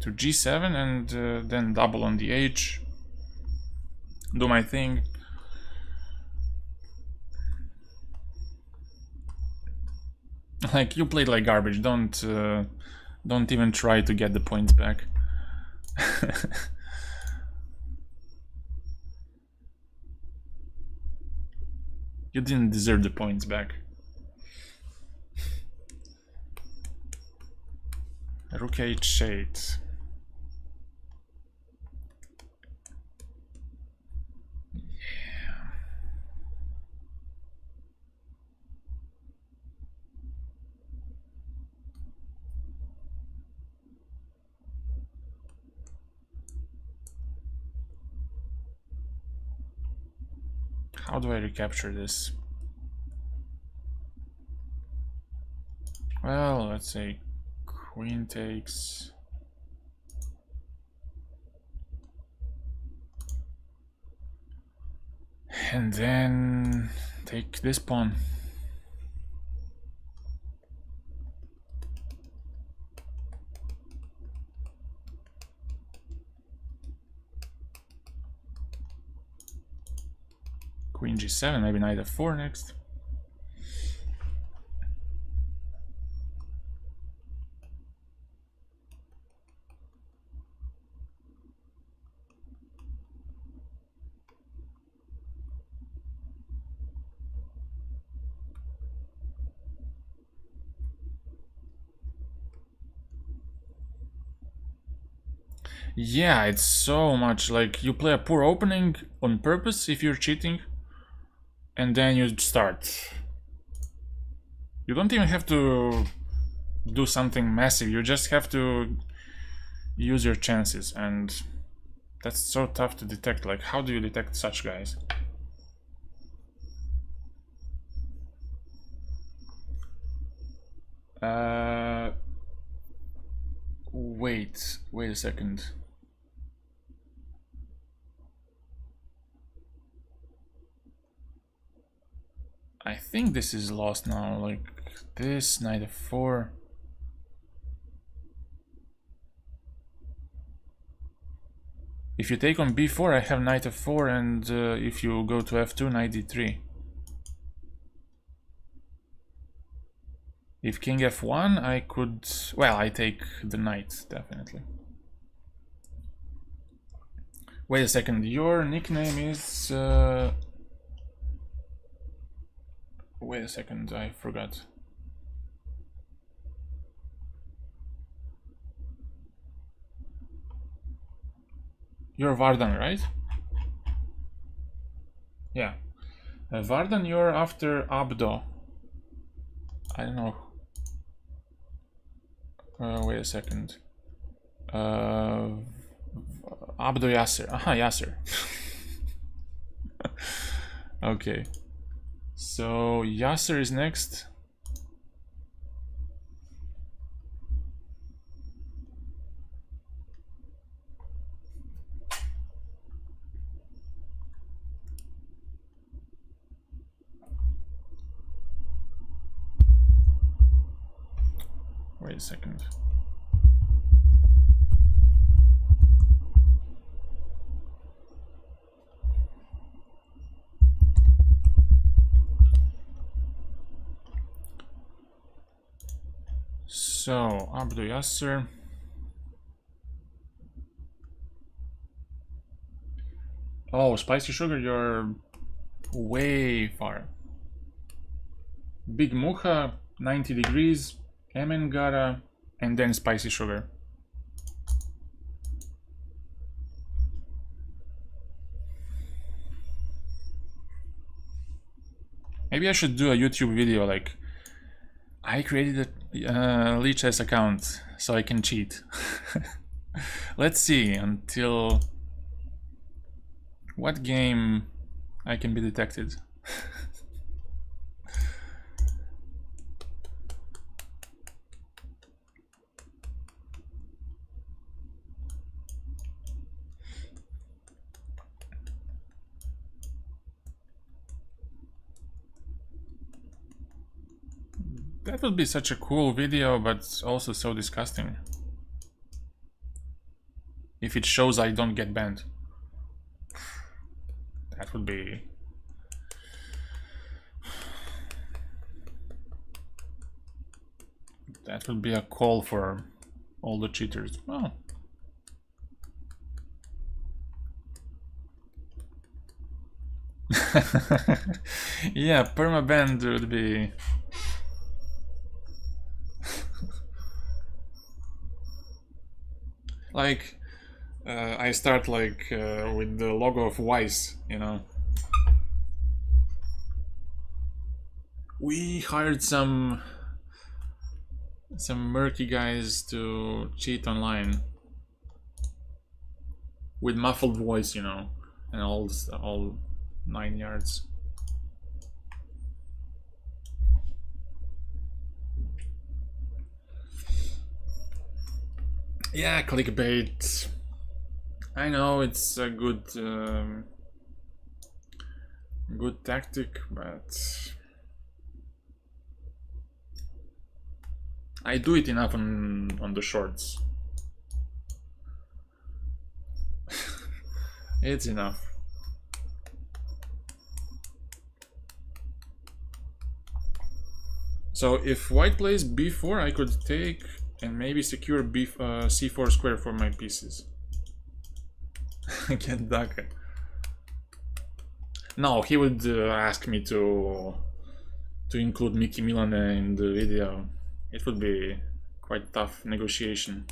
To g7 and then double on the h. Do my thing. Like, you played like garbage. Don't even try to get the points back. You didn't deserve the points back. Rook h8. How do I recapture this? Well, let's say queen takes. And then take this pawn. Queen g7, maybe knight f4 next. Yeah, it's so much like you play a poor opening on purpose if you're cheating, and then you start. You don't even have to do something massive, you just have to use your chances, and that's so tough to detect. Like, how do you detect such guys? Wait a second. I think this is lost now, like this, knight f4. If you take on b4, I have knight f4, and if you go to f2, knight d3. If king f1, I could... well, I take the knight, definitely. Wait a second, your nickname is... wait a second, I forgot. You're Vardan, right? Yeah. Vardan, you're after Abdo. I don't know. Wait a second. Abdo Yasser. Aha, Yasser. Okay. So Yasser is next. Wait a second. So, Abdo Yasser. Oh, Spicy Sugar, you're way far. Big Mucha, 90 degrees, Emengara, and then Spicy Sugar. Maybe I should do a YouTube video like I created a Lee Chess account so I can cheat. Let's see until what game I can be detected. That would be such a cool video, but also so disgusting. If it shows I don't get banned. That would be... that would be a call for all the cheaters. Oh. Yeah, permaban would be... like, I start like with the logo of Weiss, you know. We hired some murky guys to cheat online with muffled voice, you know, and all 9 yards. Yeah, clickbait. I know it's a good good tactic, but I do it enough on the shorts. It's enough. So if white plays b4, I could take and maybe secure c4 square for my pieces. Get Daka. No, he would ask me to include Mickey Milan in the video. It would be quite tough negotiation.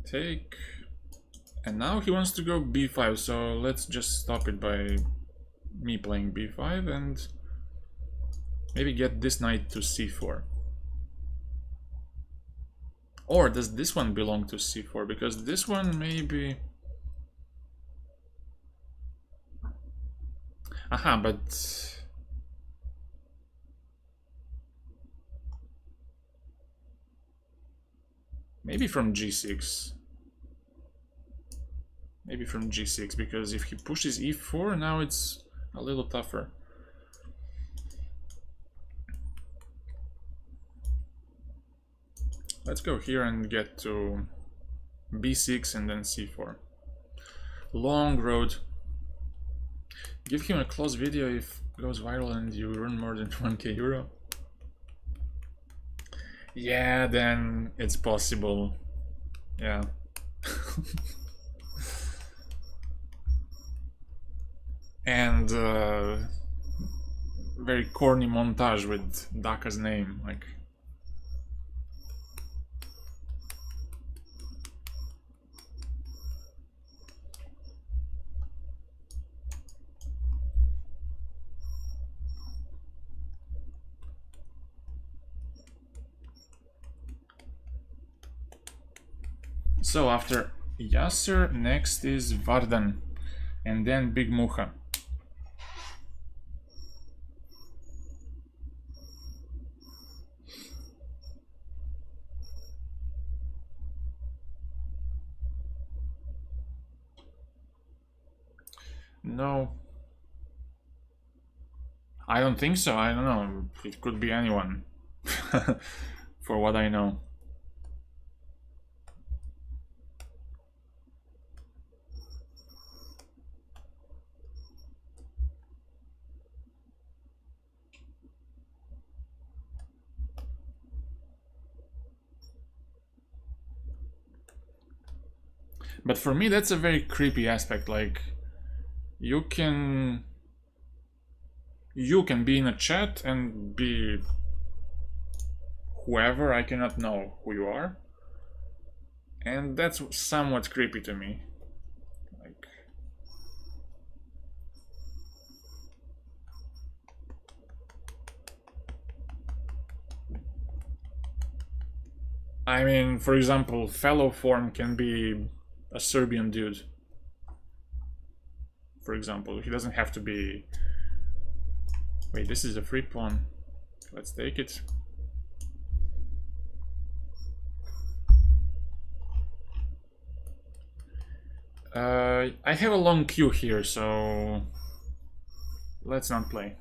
Take, and now he wants to go b5, so let's just stop it by me playing b5 and maybe get this knight to c4. Or does this one belong to c4? Because this one maybe... Aha, but... Maybe from g6. Maybe from g6, because if he pushes e4, now it's a little tougher. Let's go here and get to b6 and then c4. Long road. Give him a close video if it goes viral and you earn more than 1k euro. Yeah, then it's possible. Yeah. And very corny montage with Daka's name, like. So after Yasser, next is Vardan, and then Big Muha. No. I don't think so, I don't know. It could be anyone. For what I know. But for me, that's a very creepy aspect. Like, you can be in a chat and be whoever. I cannot know who you are, and that's somewhat creepy to me. Like, I mean, for example, fellow form can be a Serbian dude. For example, he doesn't have to be... Wait, this is a free pawn. Let's take it. I have a long queue here, so let's not play.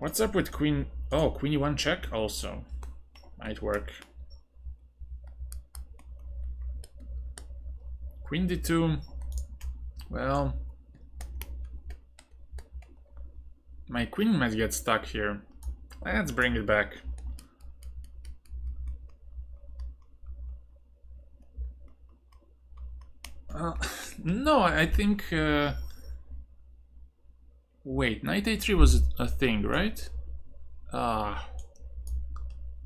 What's up with queen? Oh, queen e1 check also might work. Queen d2. Well, my queen might get stuck here. Let's bring it back. No, I think... Wait, knight a3 was a thing, right? Knight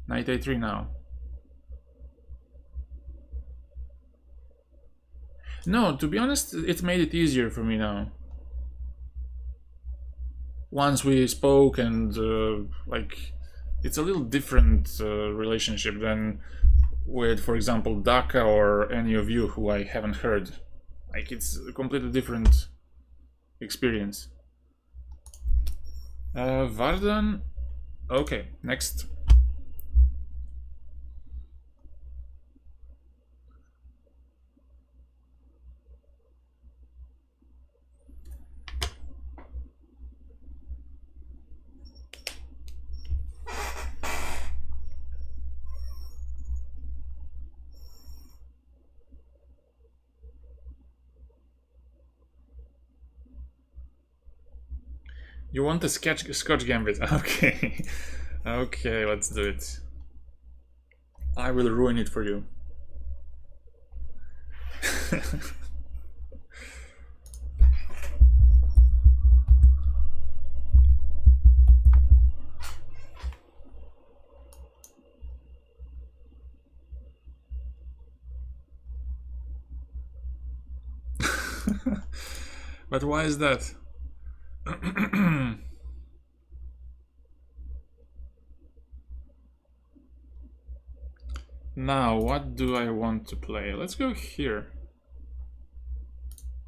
a3 now. No, to be honest, it made it easier for me now. Once we spoke and, like, it's a little different relationship than with, for example, Daka or any of you who I haven't heard. Like, it's a completely different experience. Vardan. Okay, next. You want a Scotch Gambit? Okay. Okay, let's do it. I will ruin it for you. But why is that? Now, what do I want to play? Let's go here.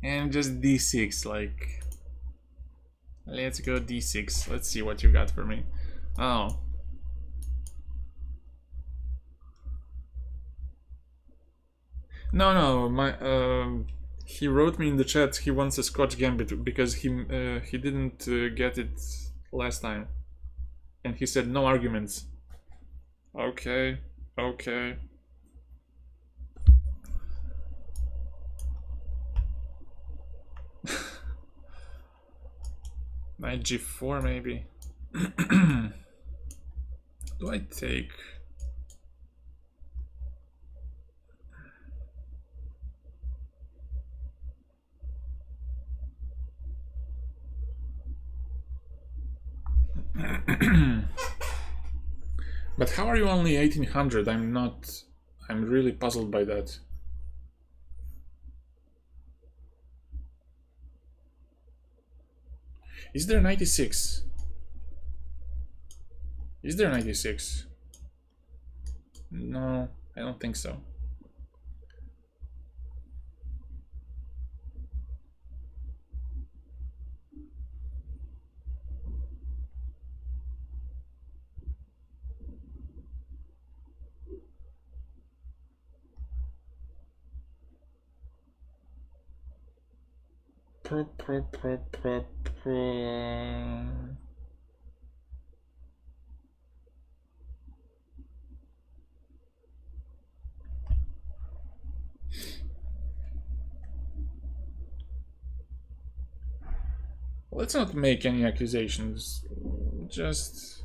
And just d6, like... Let's go d6. Let's see what you got for me. Oh. No, he wrote me in the chat he wants a Scotch Gambit because he didn't get it last time. And he said no arguments. Okay. Knight g4 maybe. Do I take? But how are you only 1800? I'm really puzzled by that. Is there 96? Is there 96? No, I don't think so. Let's not make any accusations. Just...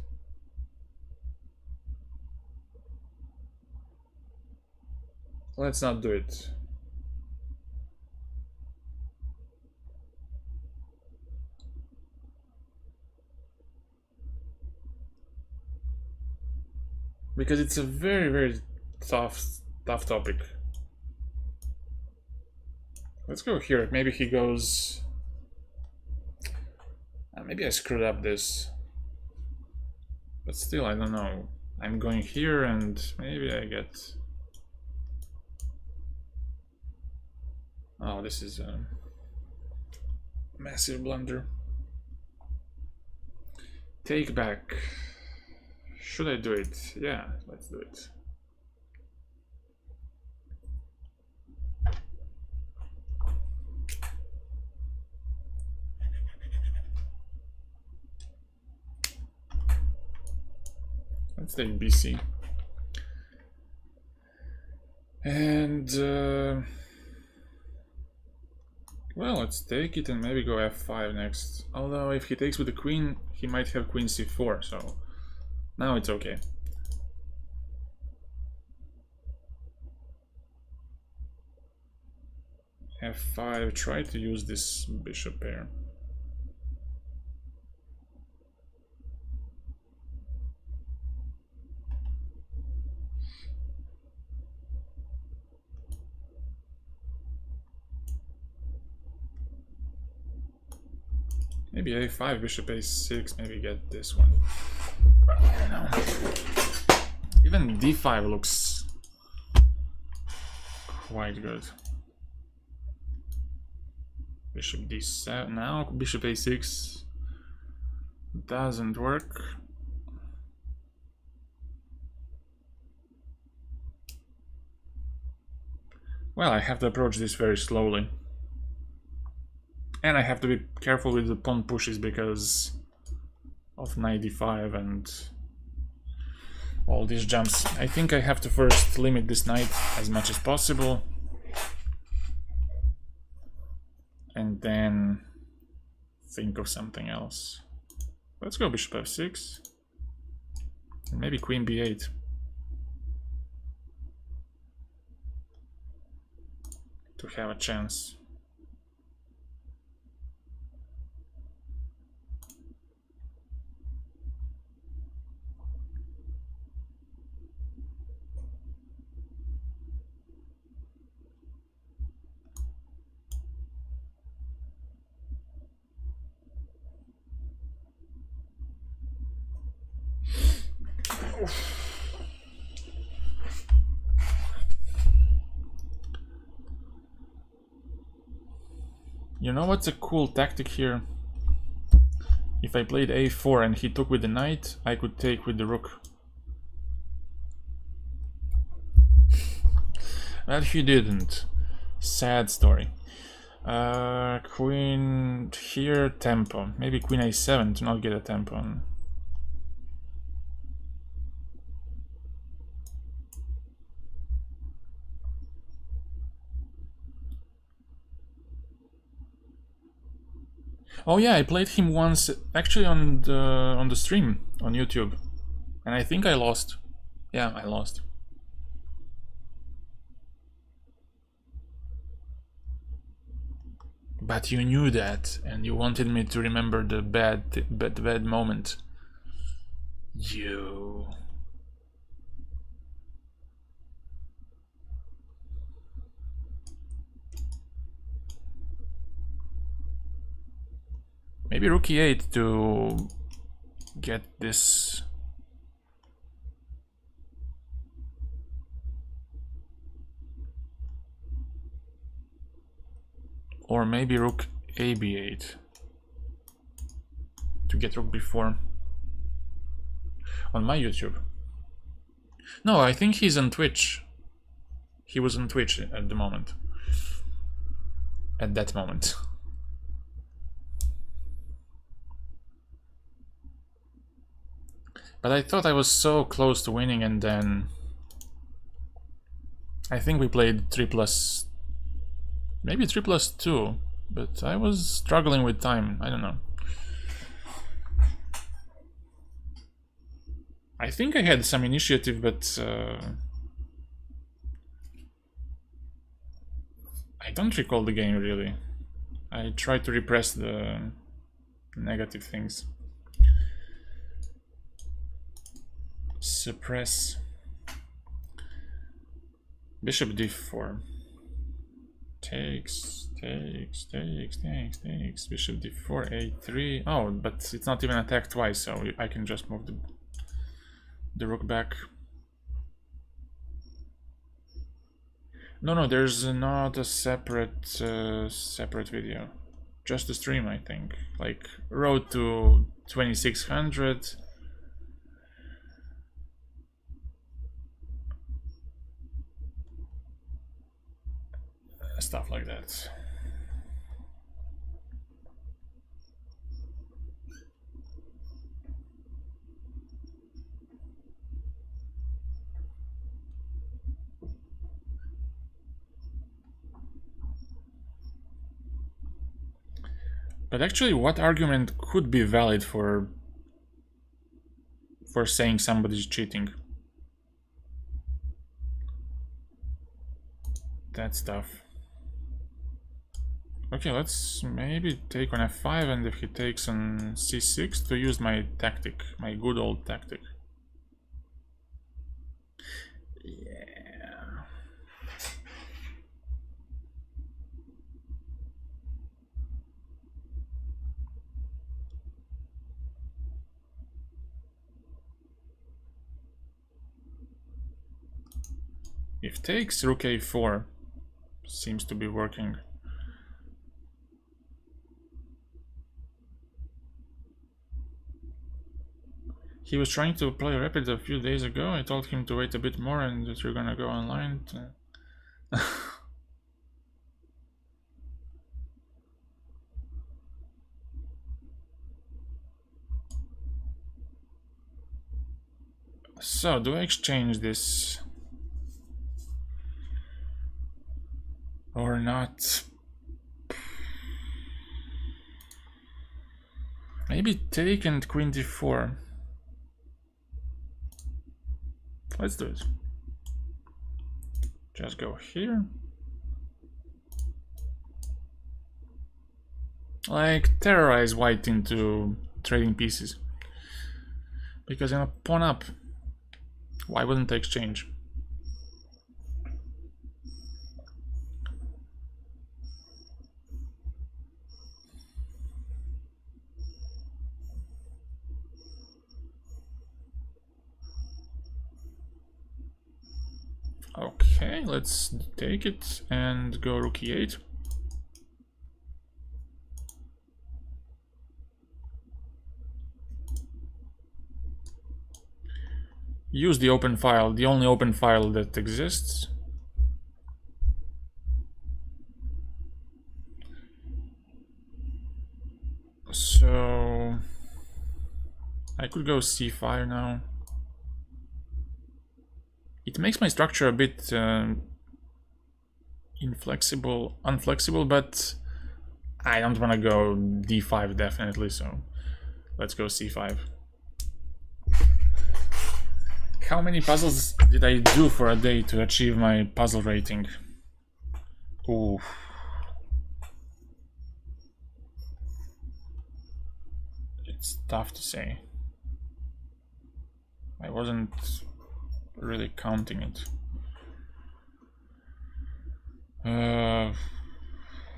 let's not do it. Because it's a very tough topic. Let's go here. Maybe he goes... maybe I screwed up this. But still, I don't know. I'm going here and maybe I get... oh, this is a massive blunder. Take back. Should I do it? Yeah, let's do it. Let's take BC. And well, let's take it and maybe go f5 next. Although if he takes with the queen, he might have queen c4, so now it's okay. f5, try to use this bishop pair. Maybe a5, bishop a6, maybe get this one. I don't know. Even d5 looks quite good. Bishop d7, now bishop a6 doesn't work. Well, I have to approach this very slowly. And I have to be careful with the pawn pushes because of knight d5 and all these jumps. I think I have to first limit this knight as much as possible. And then think of something else. Let's go bishop f6. And maybe queen b8. To have a chance. You know what's a cool tactic here? If I played a4 and he took with the knight, I could take with the rook. But he didn't. Sad story. Queen here, tempo. Maybe queen a7 to not get a tempo. Oh yeah, I played him once, actually on the stream on YouTube, and I think I lost. Yeah, I lost. But you knew that, and you wanted me to remember the bad moment. You. Maybe rook e8 to get this. Or maybe rook a b8 to get rook b4 on my YouTube. No, I think he's on Twitch. He was on Twitch at the moment. At that moment. But I thought I was so close to winning, and then I think we played 3+, maybe 3+2, but I was struggling with time. I don't know. I think I had some initiative, but I don't recall the game really. I tried to repress the negative things. Suppress. Bishop d4. Takes. Bishop d4, a3. Oh, but it's not even attacked twice, so I can just move the rook back. No, there's not a separate video. Just a stream, I think. Like, road to 2600. Stuff like that. But actually, what argument could be valid for saying somebody's cheating? That stuff. Okay, let's maybe take on f5, and if he takes on c6, to use my tactic, my good old tactic. Yeah. If takes, rook a4 seems to be working. He was trying to play rapid a few days ago. I told him to wait a bit more and that you're gonna go online. So, do I exchange this? Or not? Maybe take and queen d4. Let's do it. Just go here. Like, terrorize white into trading pieces. Because I'm a pawn up. Why wouldn't I exchange? Okay, let's take it and go rook e8. Use the open file, the only open file that exists. So I could go c5 now. It makes my structure a bit unflexible, but I don't want to go d5 definitely, so let's go c5. How many puzzles did I do for a day to achieve my puzzle rating? Ooh. It's tough to say. I wasn't really counting it.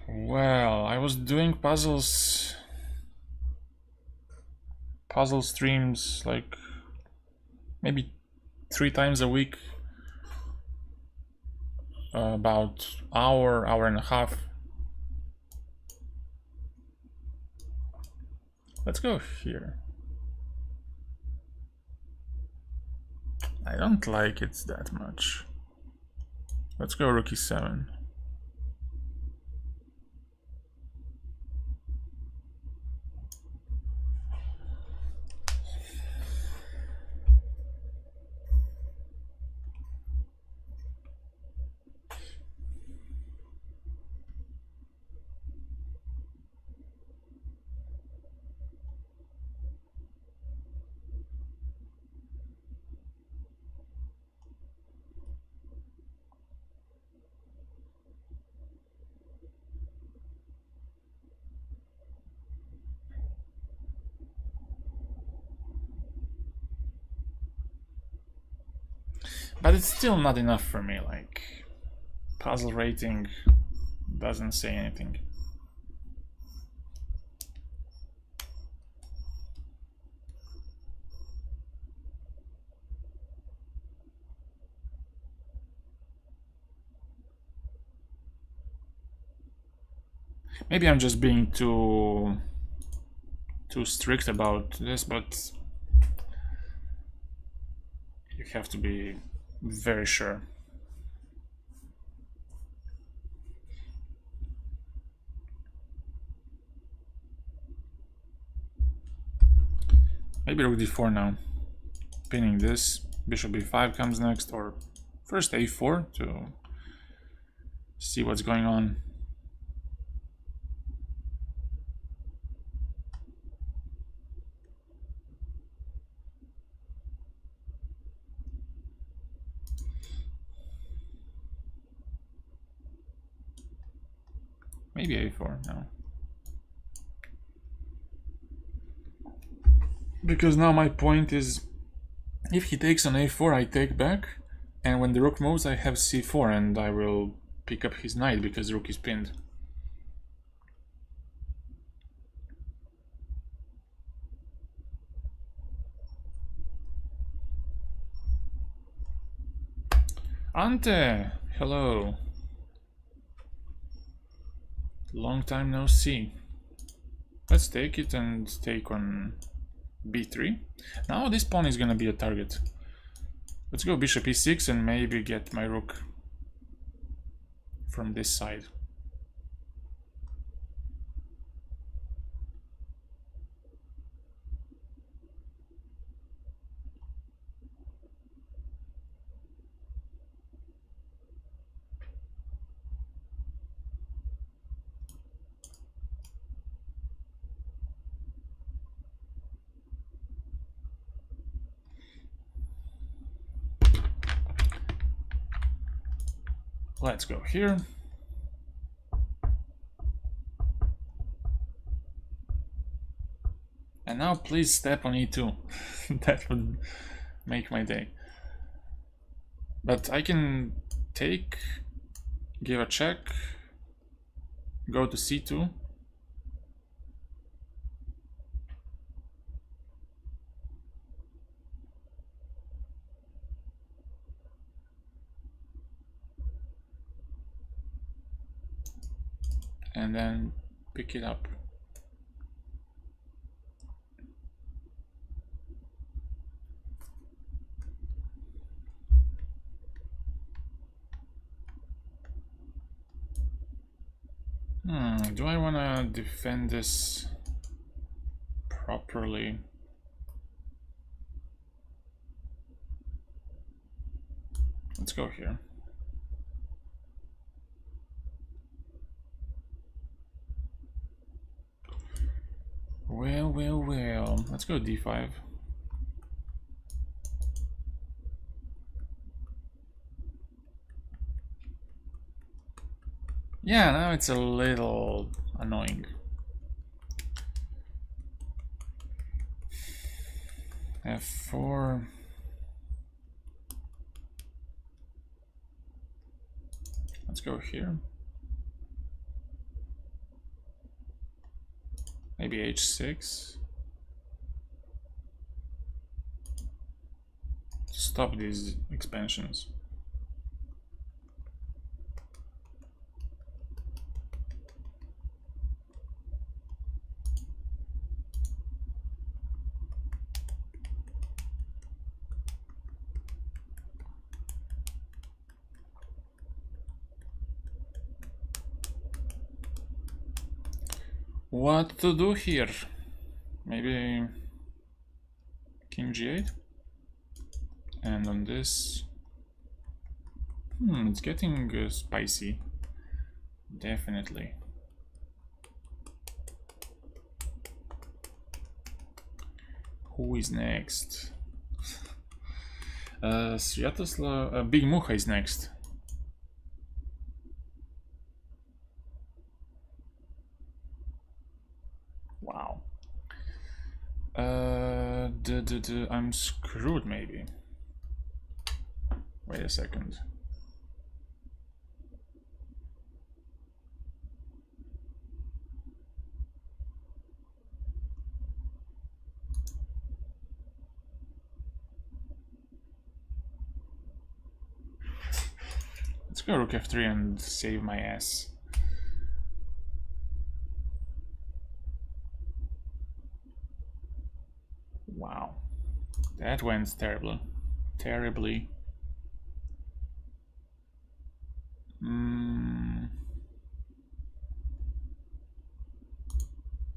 Well, I was doing puzzle streams like maybe 3 times a week, about hour and a half. Let's go here. I don't like it that much. Let's go rook e7. But it's still not enough for me, like, puzzle rating doesn't say anything. Maybe I'm just being too strict about this, but you have to be very sure. Maybe rook d4 now. Pinning this. Bishop b5 comes next, or first a4 to see what's going on. Maybe a4 now. Because now my point is, if he takes on a4, I take back, and when the rook moves, I have c4, and I will pick up his knight because the rook is pinned. Ante! Hello. Long time no see. Let's take it and take on b3. Now this pawn is gonna be a target. Let's go bishop e6 and maybe get my rook from this side. Let's go here. And now please step on e2. That would make my day. But I can take, give a check, go to c2. and then pick it up. Do I want to defend this properly? Let's go here. Well. Let's go d5. Yeah, now it's a little annoying. F4. Let's go here. Maybe h6. Stop these expansions. What to do here? Maybe king g8? And on this... it's getting spicy. Definitely. Who is next? Sviatoslav... Big Mucha is next. Wow. I'm screwed, maybe. Wait a second. Let's go rook f3 and save my ass. Wow. That went terribly.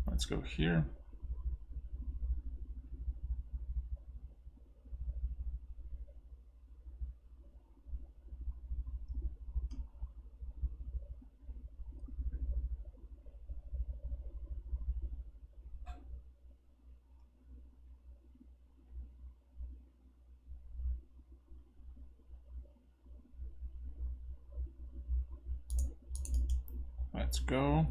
Let's go here. Let's go.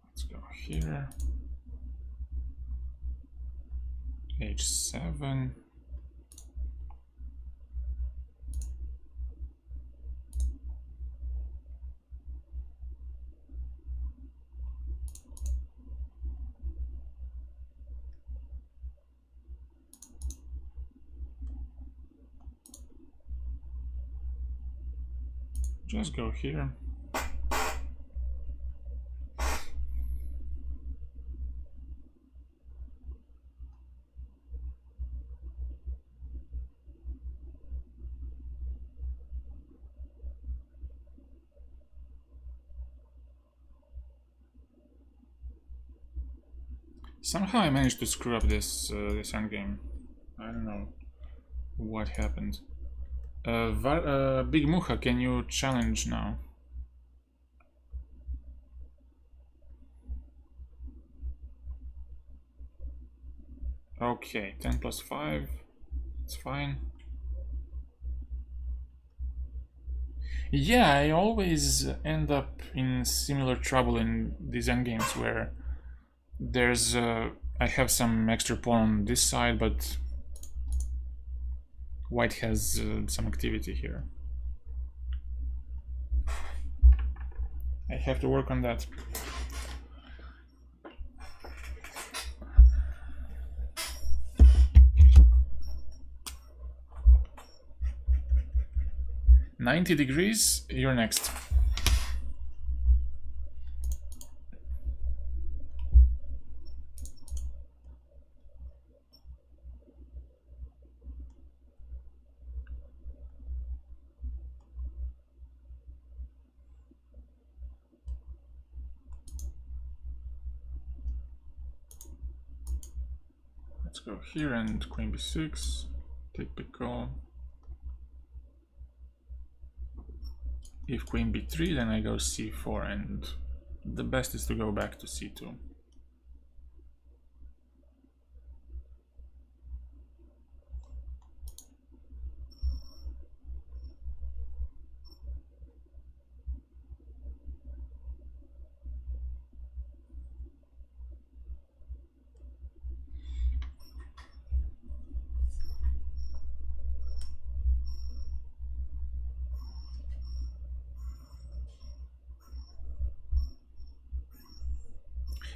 Let's go here. H7. Just go here. Somehow I managed to screw up this this endgame. I don't know what happened. Big Mucha, can you challenge now? Okay, 10 plus 5. It's fine. Yeah, I always end up in similar trouble in these endgames where there's I have some extra pawn on this side, but White has some activity here. I have to work on that. $90, you're next. Let's go here and queen b6, take pickle. If queen b3, then I go c4, and the best is to go back to c2.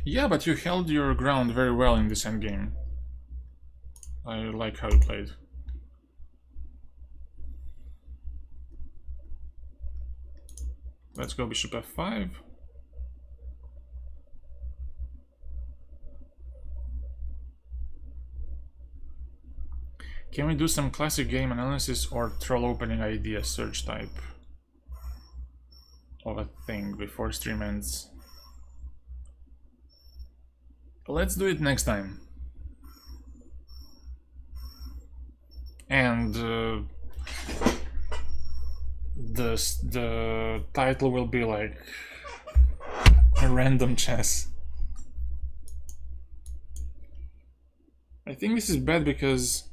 Yeah, but you held your ground very well in this endgame. I like how you played. Let's go bishop f5. Can we do some classic game analysis or troll opening idea search type of a thing before stream ends? Let's do it next time. And the title will be like a random chess. I think this is bad because,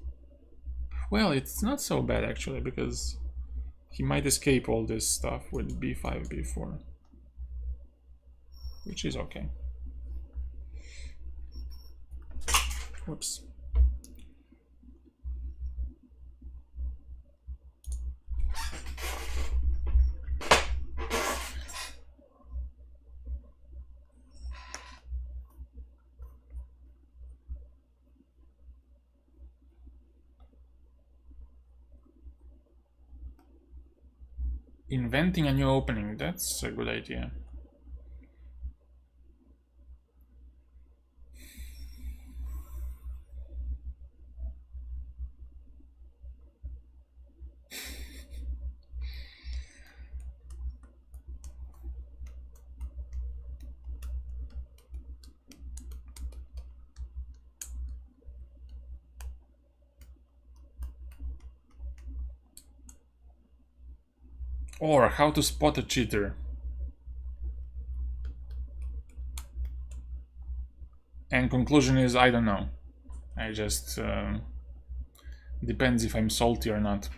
well, it's not so bad actually, because he might escape all this stuff with b5, b4, which is okay. Whoops. Inventing a new opening, that's a good idea. Or how to spot a cheater. And conclusion is, I don't know. I just depends if I'm salty or not.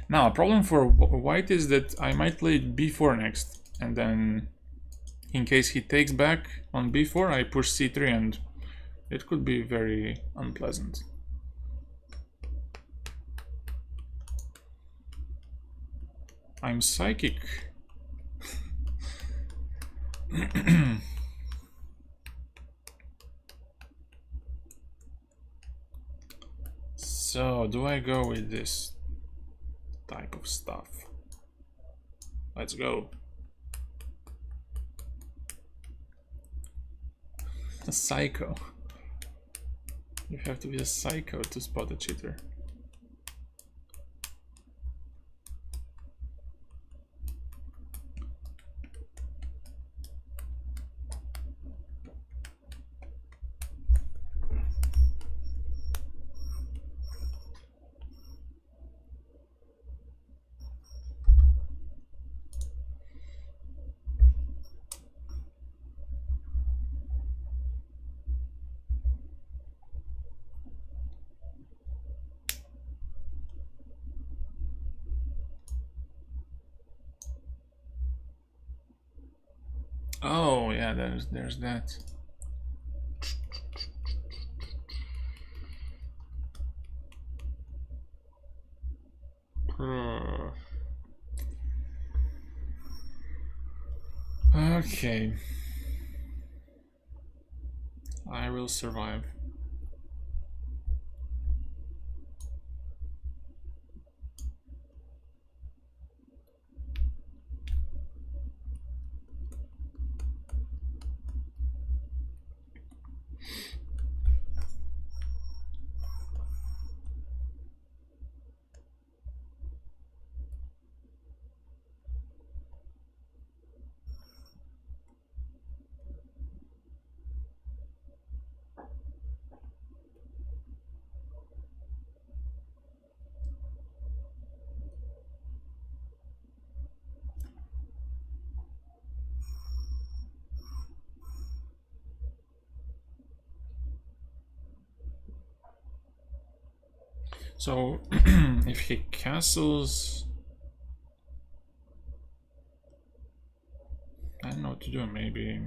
Now, a problem for white is that I might play b4 next, and then in case he takes back on b4, I push c3, and it could be very unpleasant. I'm psychic. So, do I go with this type of stuff? Let's go. A psycho. You have to be a psycho to spot a cheater. Oh yeah, there's that. Okay. I will survive. So if he castles, I don't know what to do. Maybe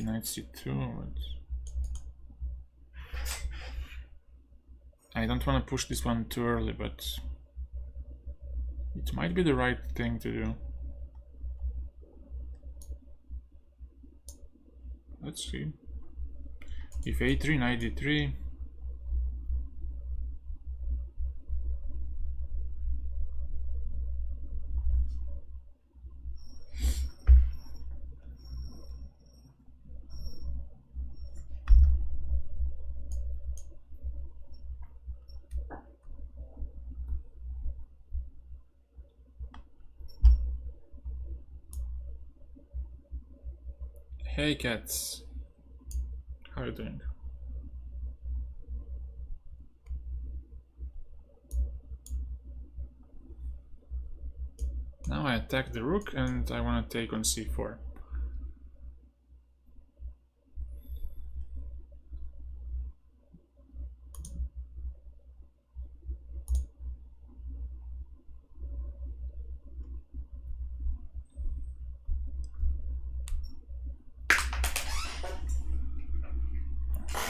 knight c2. But I don't want to push this one too early, but it might be the right thing to do. Let's see. If a3, knight d3. Hey cats, how are you doing? Now I attack the rook and I want to take on c4.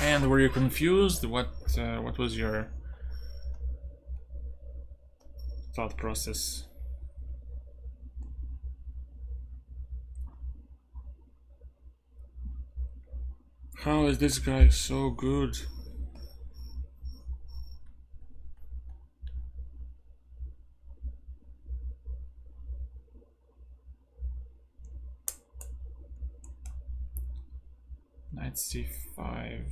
And were you confused? What was your thought process? How is this guy so good? Knight c5.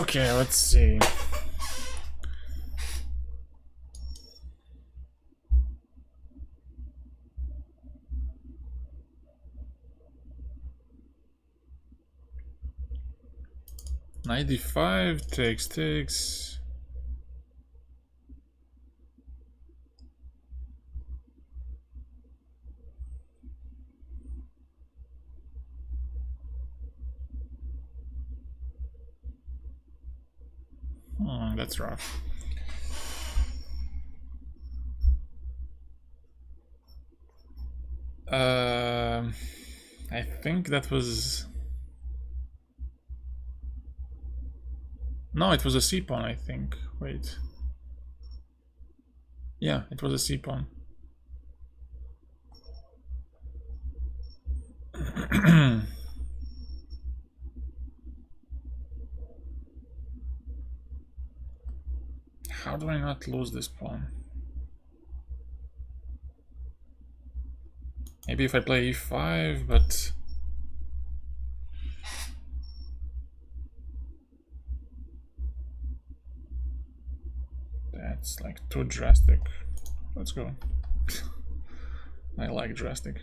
Okay, let's see. Knight d5 takes. That's rough. I think that was... No, it was a c-pawn, I think. Wait. Yeah, it was a c-pawn. How do I not lose this pawn? Maybe if I play e5, but... That's like too drastic. Let's go. I like drastic.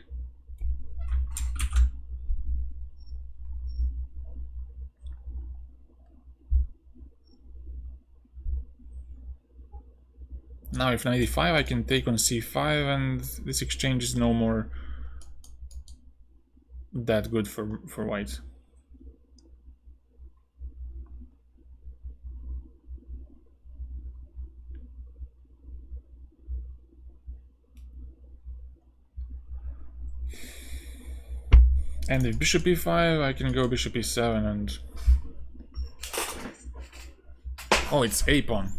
Now if knight e5, I can take on c5 and this exchange is no more that good for white. And if bishop e5, I can go bishop e7 and... Oh, it's a pawn.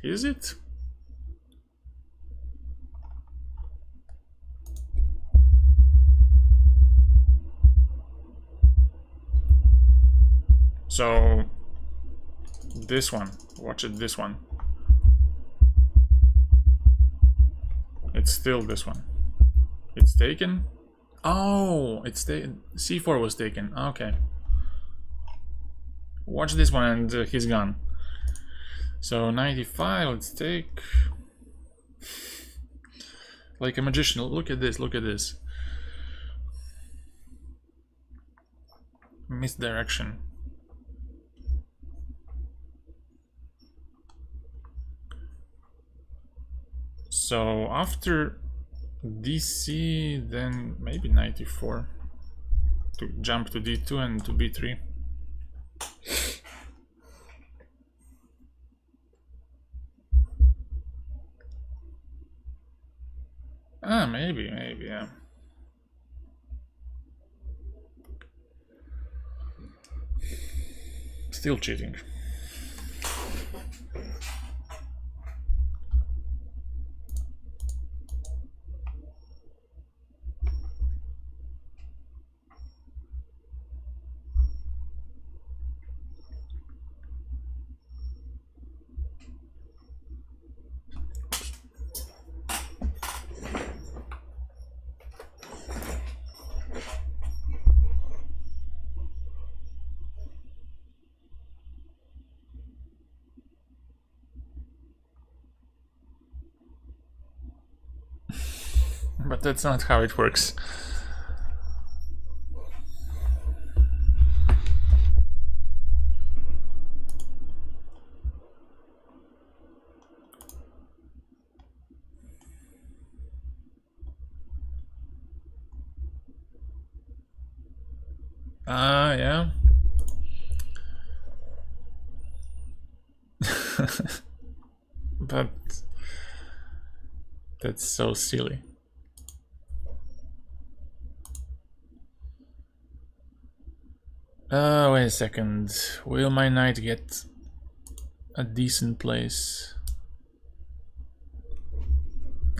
Is it? So... This one. Watch it, this one. It's still this one. It's taken? Oh, it's taken. C4 was taken. Okay. Watch this one and he's gone. So 95, let's take... Like a magician. Look at this, look at this. Misdirection. So after DC, then maybe 94 to jump to D2 and to B3. Ah, maybe, yeah. Still cheating. But that's not how it works. Yeah. But that's so silly. Wait a second. Will my knight get a decent place?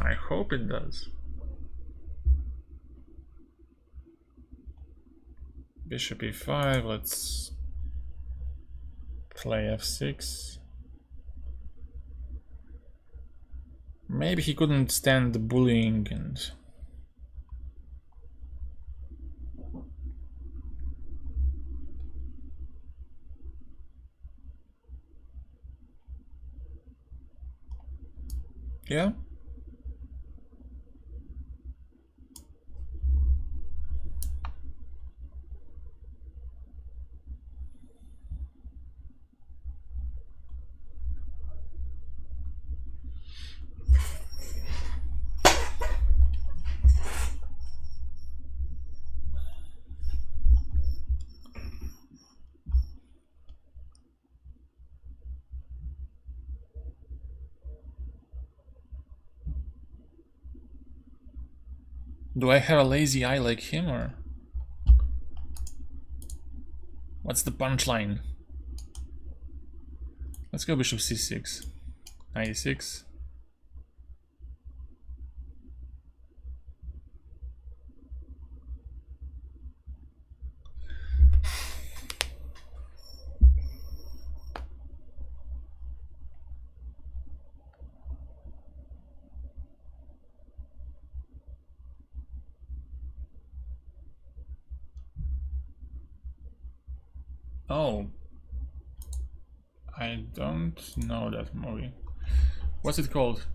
I hope it does. Bishop e5, let's play f6. Maybe he couldn't stand the bullying and... Yeah? Do I have a lazy eye like him, or what's the punchline? Let's go bishop c6. 96. Oh, I don't know that movie. What's it called?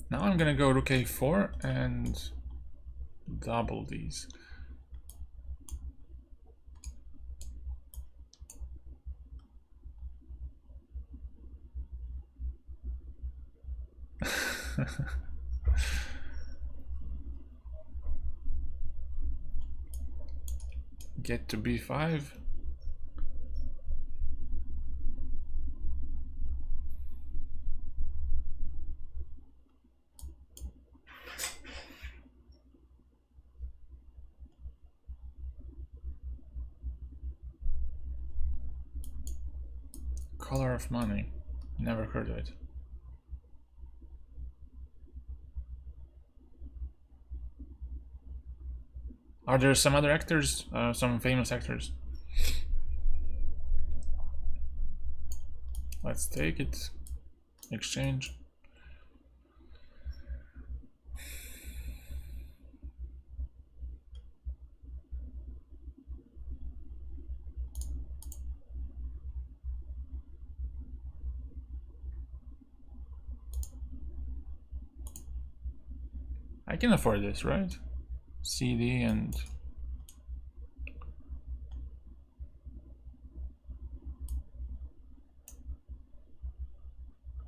Now I'm gonna go rook a4 and double these. Get to b5. Color of money. Never heard of it. Are there some other actors? Some famous actors? Let's take it. Exchange. I can afford this, right? CD and...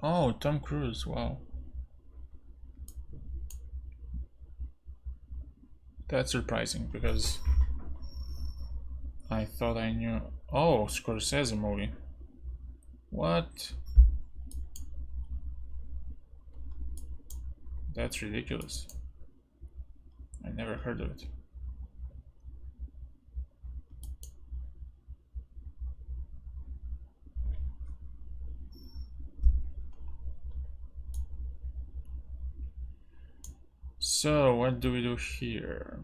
Oh, Tom Cruise, wow. That's surprising, because I thought I knew... Oh, Scorsese movie. What? That's ridiculous. I never heard of it. So, what do we do here?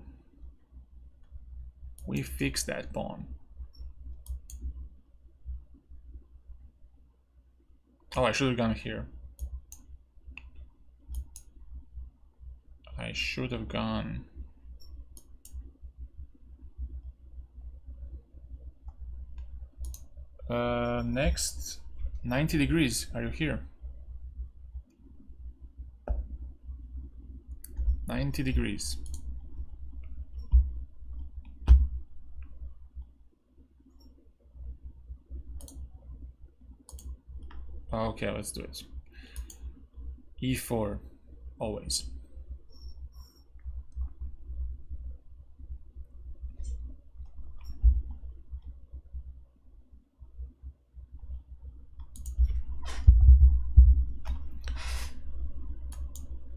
We fix that pawn. Oh, I should have gone here. I should have gone... next, 90 degrees. Are you here? 90 degrees. Okay, let's do it. E4, always.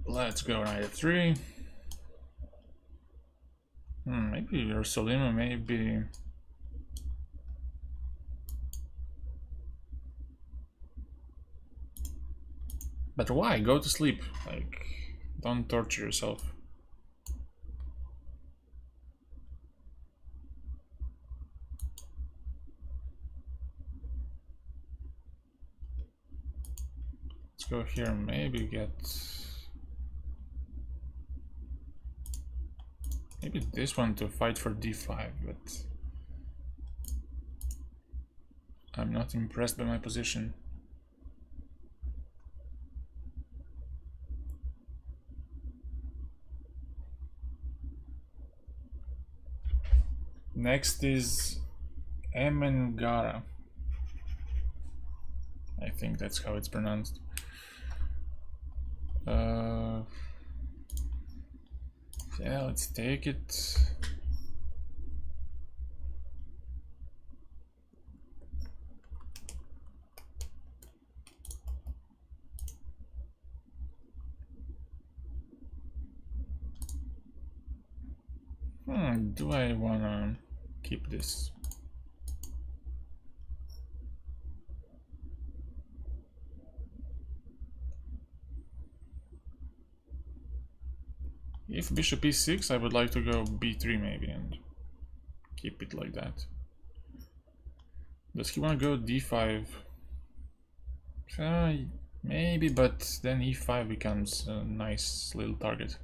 Let's go knight f3. Maybe Ursulino, maybe... But why? Go to sleep. Like, don't torture yourself. Let's go here and maybe get... Maybe this one to fight for d5, but... I'm not impressed by my position. Next is Emengara. I think that's how it's pronounced. Yeah, let's take it. Do I wanna keep this? If bishop e6, I would like to go b3 maybe and keep it like that. Does he want to go d5? Maybe, but then e5 becomes a nice little target.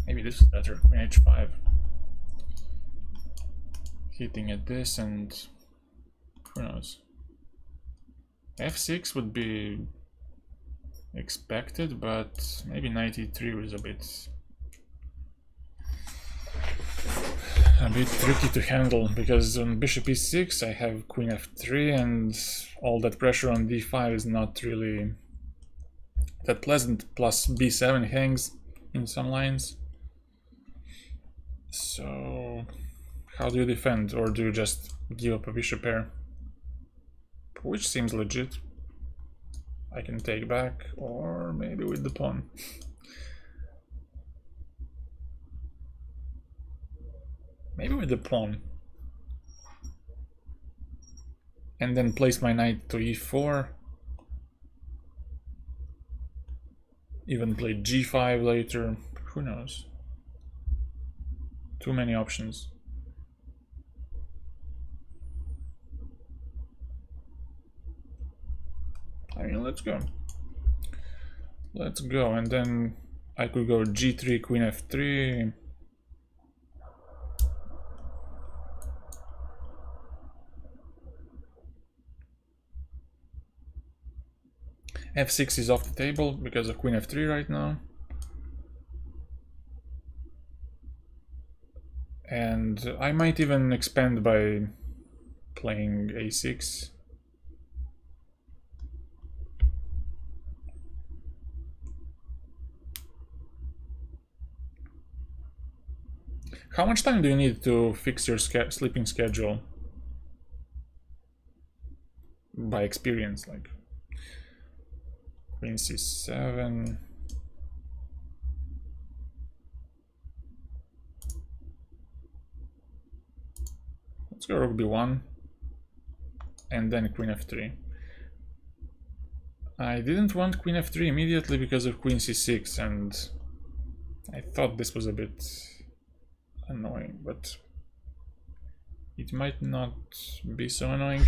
Maybe this is better, queen h5. Hitting at this and who knows. f6 would be expected, but maybe knight e3 was a bit... a bit tricky to handle, because on bishop e6 I have queen f3, and all that pressure on d5 is not really that pleasant, plus b7 hangs in some lines. So how do you defend, or do you just give up a bishop pair? Which seems legit. I can take back, or maybe with the pawn. Maybe with the pawn. And then place my knight to e4. Even play g5 later. Who knows? Too many options. I mean, let's go. Let's go, and then I could go g3, queen f3. f6 is off the table because of queen f3 right now. And I might even expand by playing a6. How much time do you need to fix your sleeping schedule? By experience, like queen c7. Let's go rook b1 and then queen f3. I didn't want queen f3 immediately because of queen c6, and I thought this was a bit annoying, but it might not be so annoying.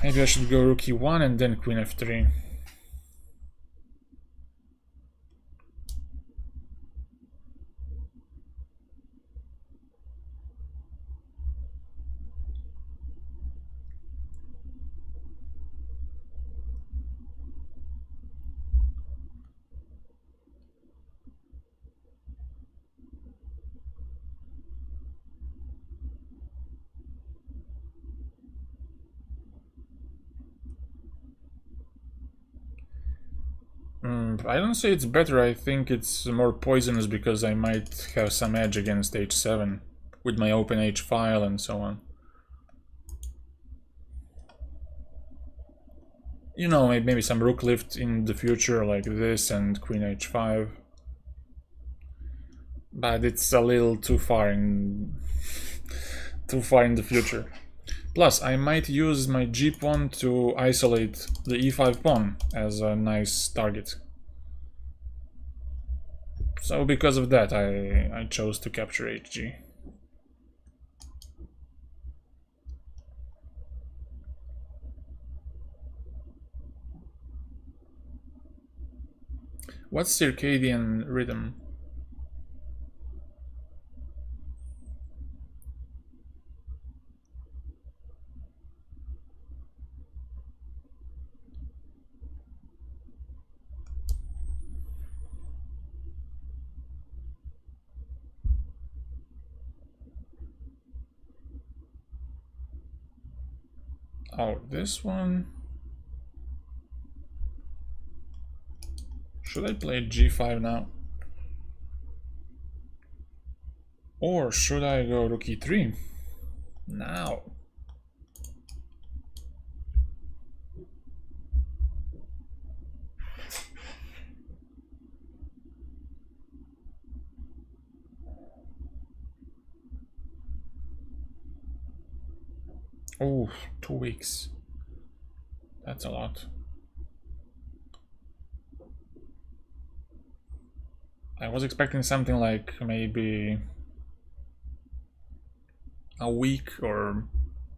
Maybe I should go rook e1 and then queen f3. I don't say it's better, I think it's more poisonous because I might have some edge against h7 with my open h file and so on. You know, maybe some rook lift in the future like this and queen h5. But it's a little too far in the future. Plus, I might use my g pawn to isolate the e5 pawn as a nice target. So because of that, I chose to capture hg. What's circadian rhythm? Oh, this one. Should I play g5 now? Or should I go rook e3 now? Oh, 2 weeks. That's a lot. I was expecting something like maybe a week or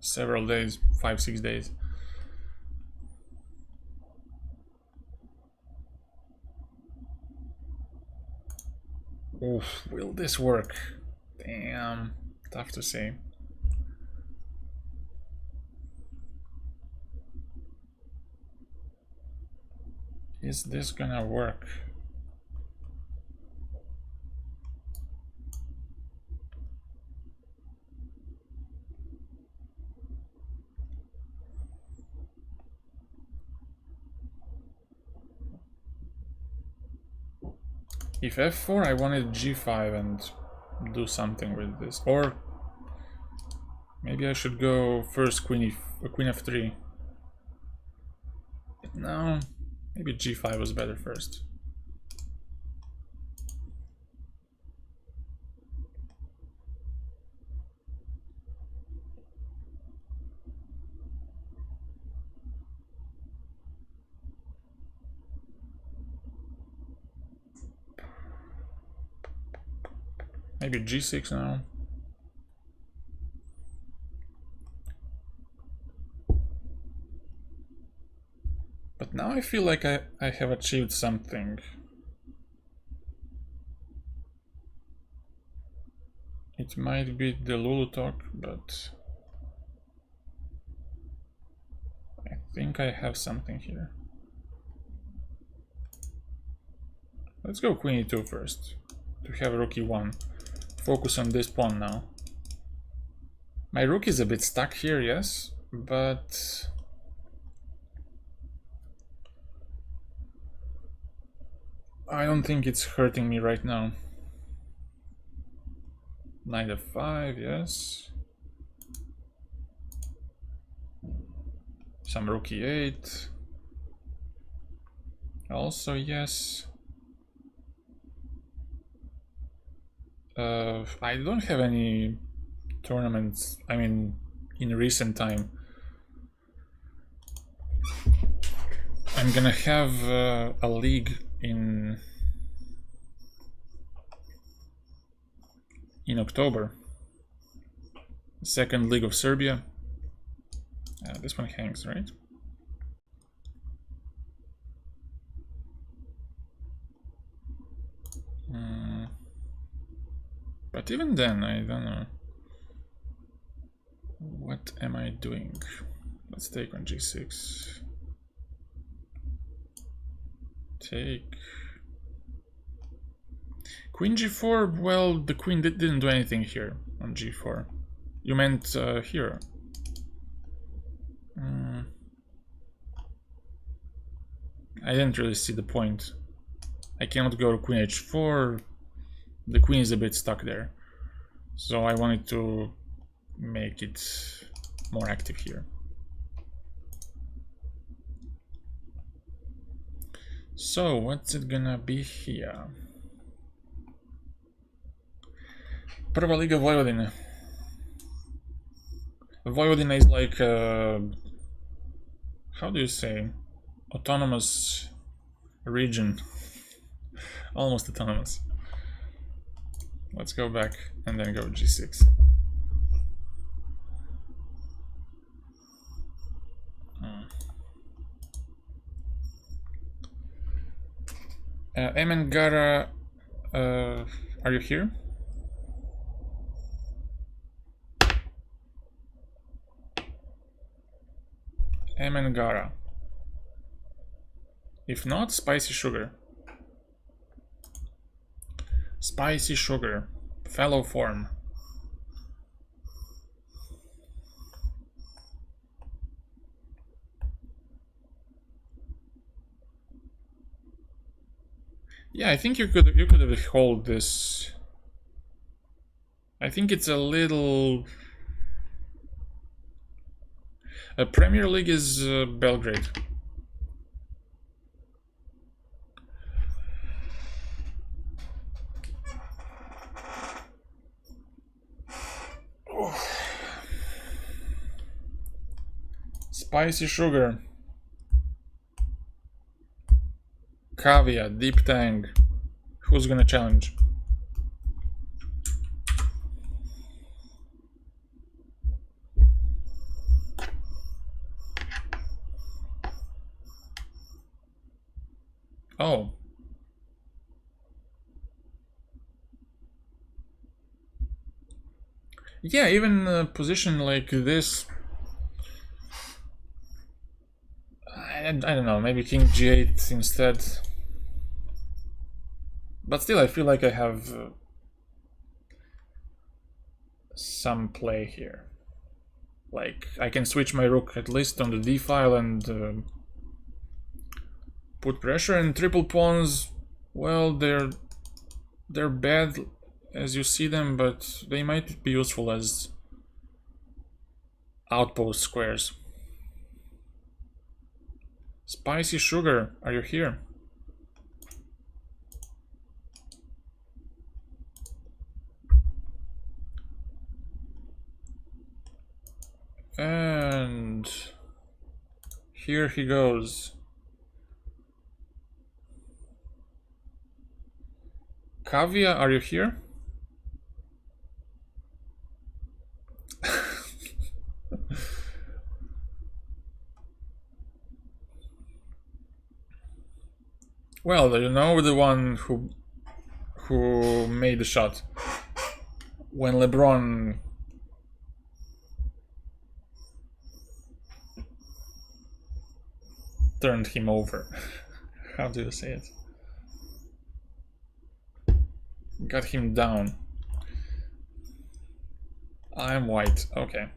several days, 5-6 days. Oof, will this work? Damn, tough to say. Is this gonna work? If f4, I wanted g5 and do something with this. Or maybe I should go first queen f3. No, maybe g5 was better first. Maybe g6 now. But now I feel like I have achieved something. It might be the Lulu talk, but I think I have something here. Let's go queen e2 first, to have rook e1. Focus on this pawn now. My rook is a bit stuck here, yes, but I don't think it's hurting me right now. Knight f5, yes. Some rook e8. Also, yes. I don't have any tournaments, I mean, in recent time. I'm gonna have a league in October. Second League of Serbia. This one hangs, right? But even then, I don't know. What am I doing? Let's take on g6. Take. Queen g4, well, the queen didn't do anything here on g4. You meant here. I didn't really see the point. I cannot go to queen h4. The queen is a bit stuck there. So I wanted to make it more active here. So what's it gonna be here? Prva Liga Vojvodina. Vojvodina is like how do you say, autonomous region. Almost autonomous. Let's go back and then go g6. Emengara, are you here? Emengara. If not, Spicy Sugar. Spicy Sugar. Fellow form. Yeah, I think you could hold this. I think it's a little. Premier League is Belgrade. Oh. Spicy Sugar. Kavia, Deep Tang. Who's gonna challenge? Oh. Yeah, even a position like this. I don't know, maybe King G8 instead. But still, I feel like I have some play here. Like, I can switch my rook at least on the d file and put pressure, and triple pawns, well, they're They're bad as you see them, but they might be useful as outpost squares. Spicy sugar, are you here? And here he goes. Kavya, are you here? Well, you know the one who made the shot when LeBron turned him over. How do you say it? Got him down. I'm white. Okay.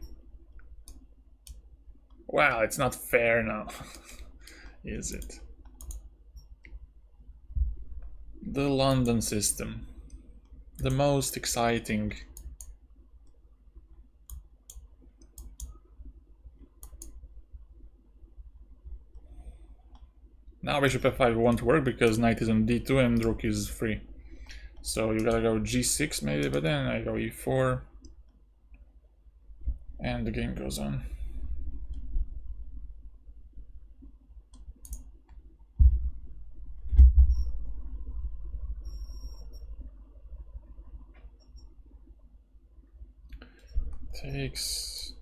Well, it's not fair now. Is it? The London system. The most exciting. Now bishop f5 won't work because knight is on d2 and rook is free. So you gotta go g6 maybe, but then I go e4. And the game goes on. Takes...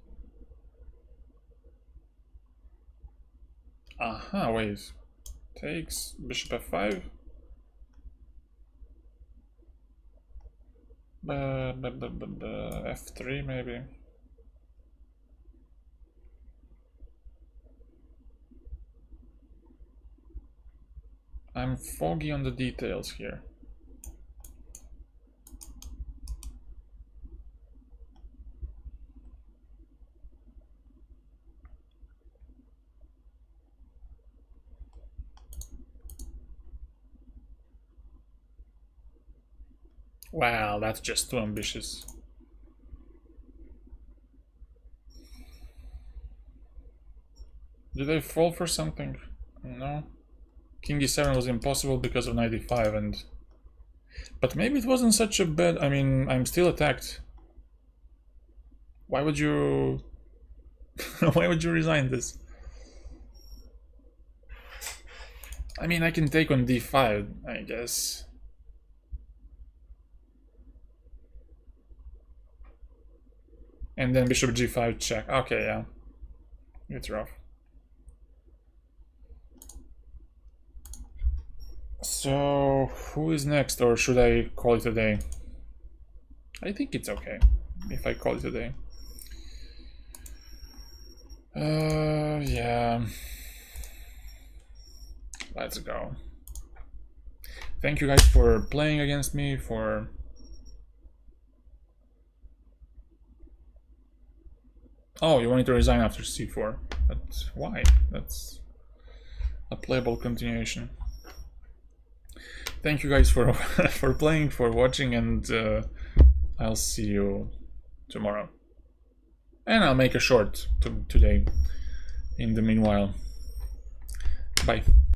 Aha, wait. Takes bishop f5. F3 maybe. I'm foggy on the details here. Wow, that's just too ambitious. Did I fall for something? No. King e7 was impossible because of knight e5 and... But maybe it wasn't such a bad... I mean, I'm still attacked. Why would you... Why would you resign this? I mean, I can take on d5, I guess. And then bishop g5 check. Okay, yeah. It's rough. So, who is next, or should I call it a day? I think it's okay if I call it a day. Yeah. Let's go. Thank you guys for playing against me, for... Oh, you wanted to resign after c4. But why? That's a playable continuation. Thank you guys for for playing, for watching, and I'll see you tomorrow. And I'll make a short today in the meanwhile. Bye.